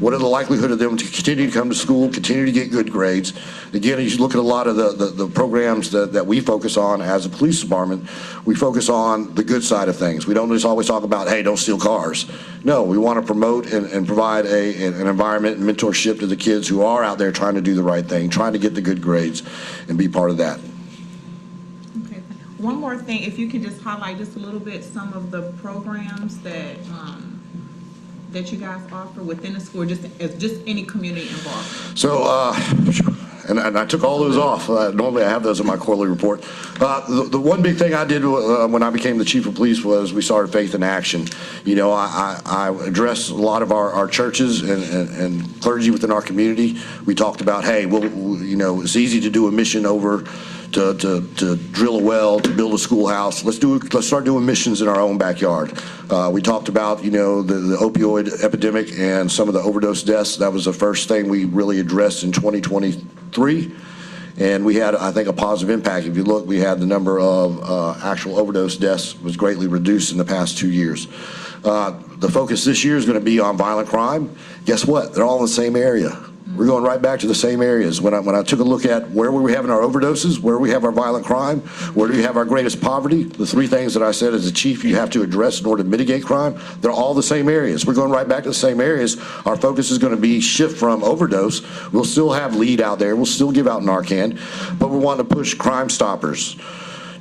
What are the likelihood of them to continue to come to school, continue to get good grades? Again, you look at a lot of the programs that we focus on as a police department, we focus on the good side of things. We don't just always talk about, hey, don't steal cars. No, we want to promote and provide an environment and mentorship to the kids who are out there trying to do the right thing, trying to get the good grades and be part of that. Okay. One more thing, if you could just highlight just a little bit some of the programs that you guys offer within the school, just any community involvement. So, and I took all those off. Normally I have those in my quarterly report. The one big thing I did when I became the chief of police was we started Faith in Action. You know, I addressed a lot of our churches and clergy within our community. We talked about, hey, you know, it's easy to do a mission over to drill a well, to build a schoolhouse. Let's start doing missions in our own backyard. We talked about, you know, the opioid epidemic and some of the overdose deaths. That was the first thing we really addressed in 2023. And we had, I think, a positive impact. If you look, we had the number of actual overdose deaths was greatly reduced in the past 2 years. The focus this year is going to be on violent crime. Guess what? They're all in the same area. We're going right back to the same areas. When I took a look at where were we having our overdoses, where we have our violent crime, where do we have our greatest poverty, the three things that I said as a chief you have to address in order to mitigate crime, they're all the same areas. We're going right back to the same areas. Our focus is going to be shift from overdose. We'll still have lead out there. We'll still give out Narcan, but we want to push Crime Stoppers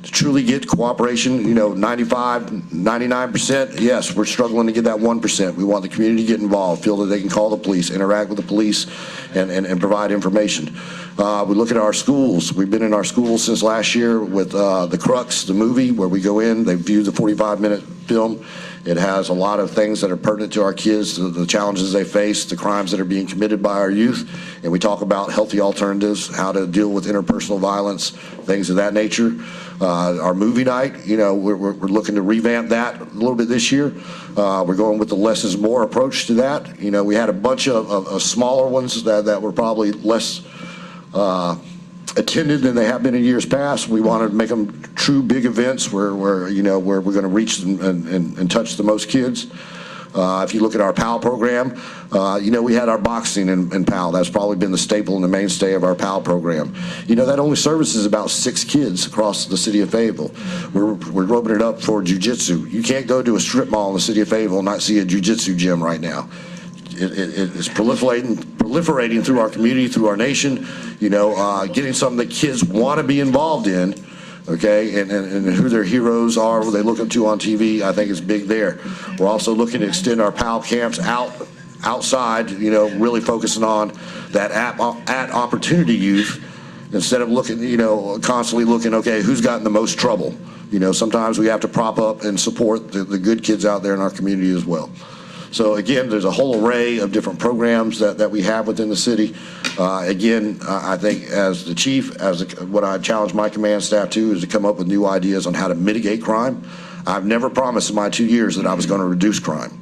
to truly get cooperation, you know, 95, 99%, yes, we're struggling to get that 1%. We want the community to get involved, feel that they can call the police, interact with the police, and provide information. We look at our schools. We've been in our schools since last year with The Crux, the movie, where we go in, they view the 45-minute film. It has a lot of things that are pertinent to our kids, the challenges they face, the crimes that are being committed by our youth, and we talk about healthy alternatives, how to deal with interpersonal violence, things of that nature. Our movie night, you know, we're looking to revamp that a little bit this year. We're going with the less is more approach to that. You know, we had a bunch of smaller ones that were probably less attended than they have been in years past. We wanted to make them true big events where you know, where we're going to reach and touch the most kids. If you look at our PAL program, you know, we had our boxing in PAL. That's probably been the staple and the mainstay of our PAL program. You know, that only services about 6 kids across the city of Fayetteville. We're opening it up for jiu-jitsu. You can't go to a strip mall in the city of Fayetteville and not see a jiu-jitsu gym right now. It's proliferating through our community, through our nation, you know, getting something that kids want to be involved in, okay, and who their heroes are, who they look up to on TV, I think is big there. We're also looking to extend our PAL camps outside, you know, really focusing on that at opportunity youth instead of looking, you know, constantly looking, okay, who's gotten the most trouble? You know, sometimes we have to prop up and support the good kids out there in our community as well. So again, there's a whole array of different programs that we have within the city. Again, I think as the chief, what I challenge my command staff to is to come up with new ideas on how to mitigate crime. I've never promised in my 2 years that I was going to reduce crime.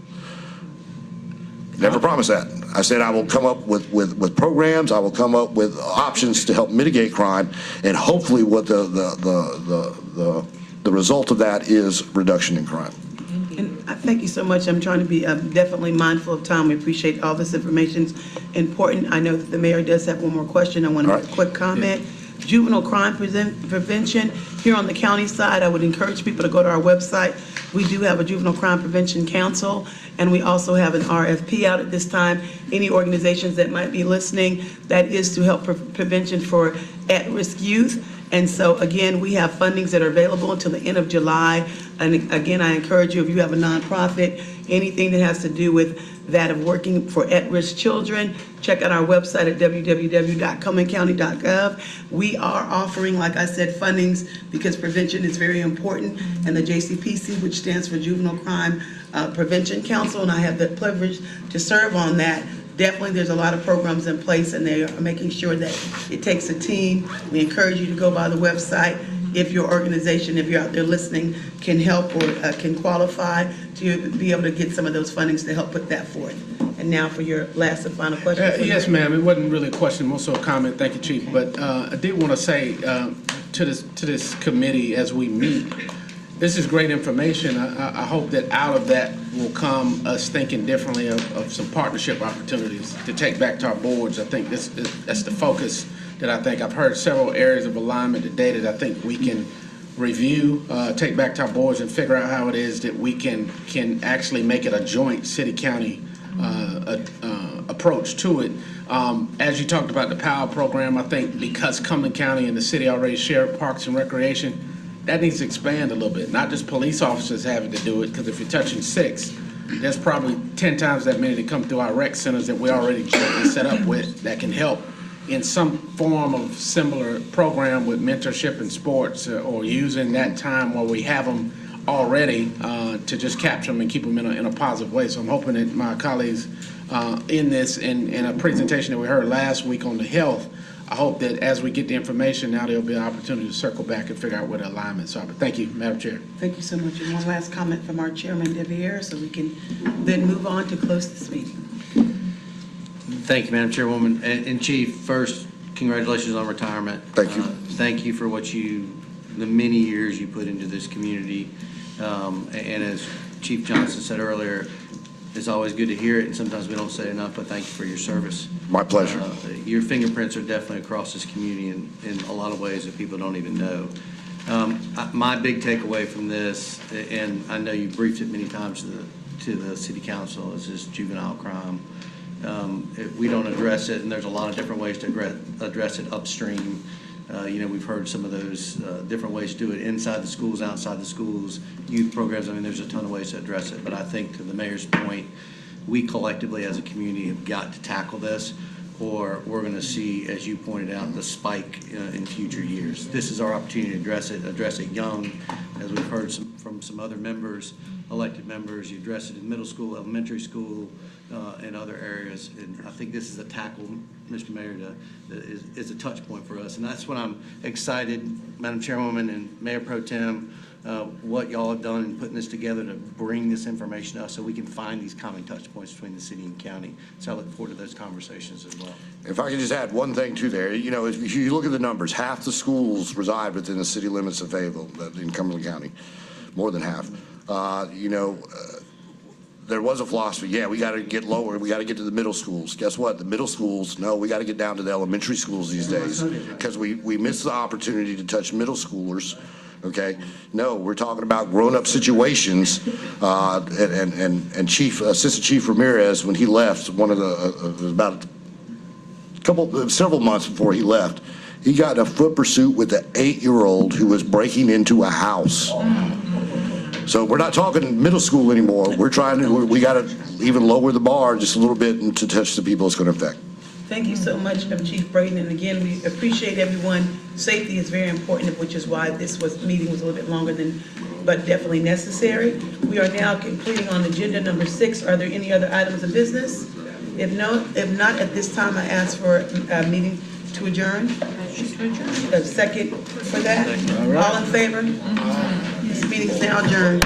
Never promised that. I said I will come up with programs. I will come up with options to help mitigate crime, and hopefully, what the result of that is reduction in crime. And thank you so much. I'm trying to be definitely mindful of time. We appreciate all this information. It's important. I know that the mayor does have one more question. I want to make a quick comment. Juvenile crime prevention. Here on the county side, I would encourage people to go to our website. We do have a Juvenile Crime Prevention Council, and we also have an RFP out at this time. Any organizations that might be listening, that is to help prevention for at-risk youth. And so, again, we have fundings that are available until the end of July. And again, I encourage you, if you have a nonprofit, anything that has to do with that of working for at-risk children, check out our website at www.cumberlandcounty.gov. We are offering, like I said, fundings because prevention is very important. And the JCPC, which stands for Juvenile Crime Prevention Council, and I have the privilege to serve on that. Definitely, there's a lot of programs in place, and they are making sure that it takes a team. We encourage you to go by the website. If your organization, if you're out there listening, can help or can qualify to be able to get some of those fundings to help put that forth. And now for your last and final question. Yes, ma'am. It wasn't really a question, more so a comment. Thank you, Chief. But I did want to say to this committee as we meet, This is great information. I hope that out of that will come us thinking differently of some partnership opportunities to take back to our boards. I think that's the focus that I think. I've heard several areas of alignment today that I think we can review, take back to our boards and figure out how it is that we can actually make it a joint city-county approach to it. As you talked about the POW program, I think because Cumberland County and the city already share parks and recreation, that needs to expand a little bit. Not just police officers having to do it, because if you're touching 6, there's probably 10 times that many that come through our rec centers that we're already jointly set up with that can help in some form of similar program with mentorship in sports, or using that time where we have them already to just capture them and keep them in a positive way. So I'm hoping that my colleagues in this, in a presentation that we heard last week on the health, I hope that as we get the information now, there'll be an opportunity to circle back and figure out what the alignments are. But thank you, Madam Chair. Thank you so much. And one last comment from our chairman, Devier, so we can then move on to close this meeting. Thank you, Madam Chairwoman. And Chief, first, congratulations on retirement. Thank you. Thank you for the many years you put into this community. And as Chief Johnson said earlier, it's always good to hear it, and sometimes we don't say enough, but thank you for your service. My pleasure. Your fingerprints are definitely across this community in a lot of ways that people don't even know. My big takeaway from this, and I know you briefed it many times to the city council, is this juvenile crime. If we don't address it, and there's a lot of different ways to address it upstream. We've heard some of those different ways to do it inside the schools, outside the schools, youth programs. I mean, there's a ton of ways to address it. But I think to the mayor's point, we collectively as a community have got to tackle this, or we're going to see, as you pointed out, the spike in future years. This is our opportunity to address it young, as we've heard from some other members, elected members. You address it in middle school, elementary school, and other areas. And I think this is a tackle, Mr. Mayor, that is a touch point for us. And that's when I'm excited, Madam Chairwoman and Mayor Pro Tem, what y'all have done in putting this together to bring this information up so we can find these common touch points between the city and county. So I look forward to those conversations as well. If I could just add one thing to there, if you look at the numbers, half the schools reside within the city limits of Fayetteville in Cumberland County, more than half. There was a philosophy, we got to get lower, we got to get to the middle schools. Guess what? The middle schools, no, we got to get down to the elementary schools these days, because we miss the opportunity to touch middle schoolers. Okay, no, we're talking about grown-up situations, and Assistant Chief Ramirez, when he left, several months before he left, he got in a foot pursuit with an 8-year-old who was breaking into a house. So we're not talking middle school anymore. We got to even lower the bar just a little bit and to touch the people it's going to affect. Thank you so much, Chief Braden. And again, we appreciate everyone. Safety is very important, which is why this meeting was a little bit longer but definitely necessary. We are now completing on agenda number 6. Are there any other items of business? If not, at this time, I ask for a meeting to adjourn. A second for that. All in favor? This meeting is now adjourned.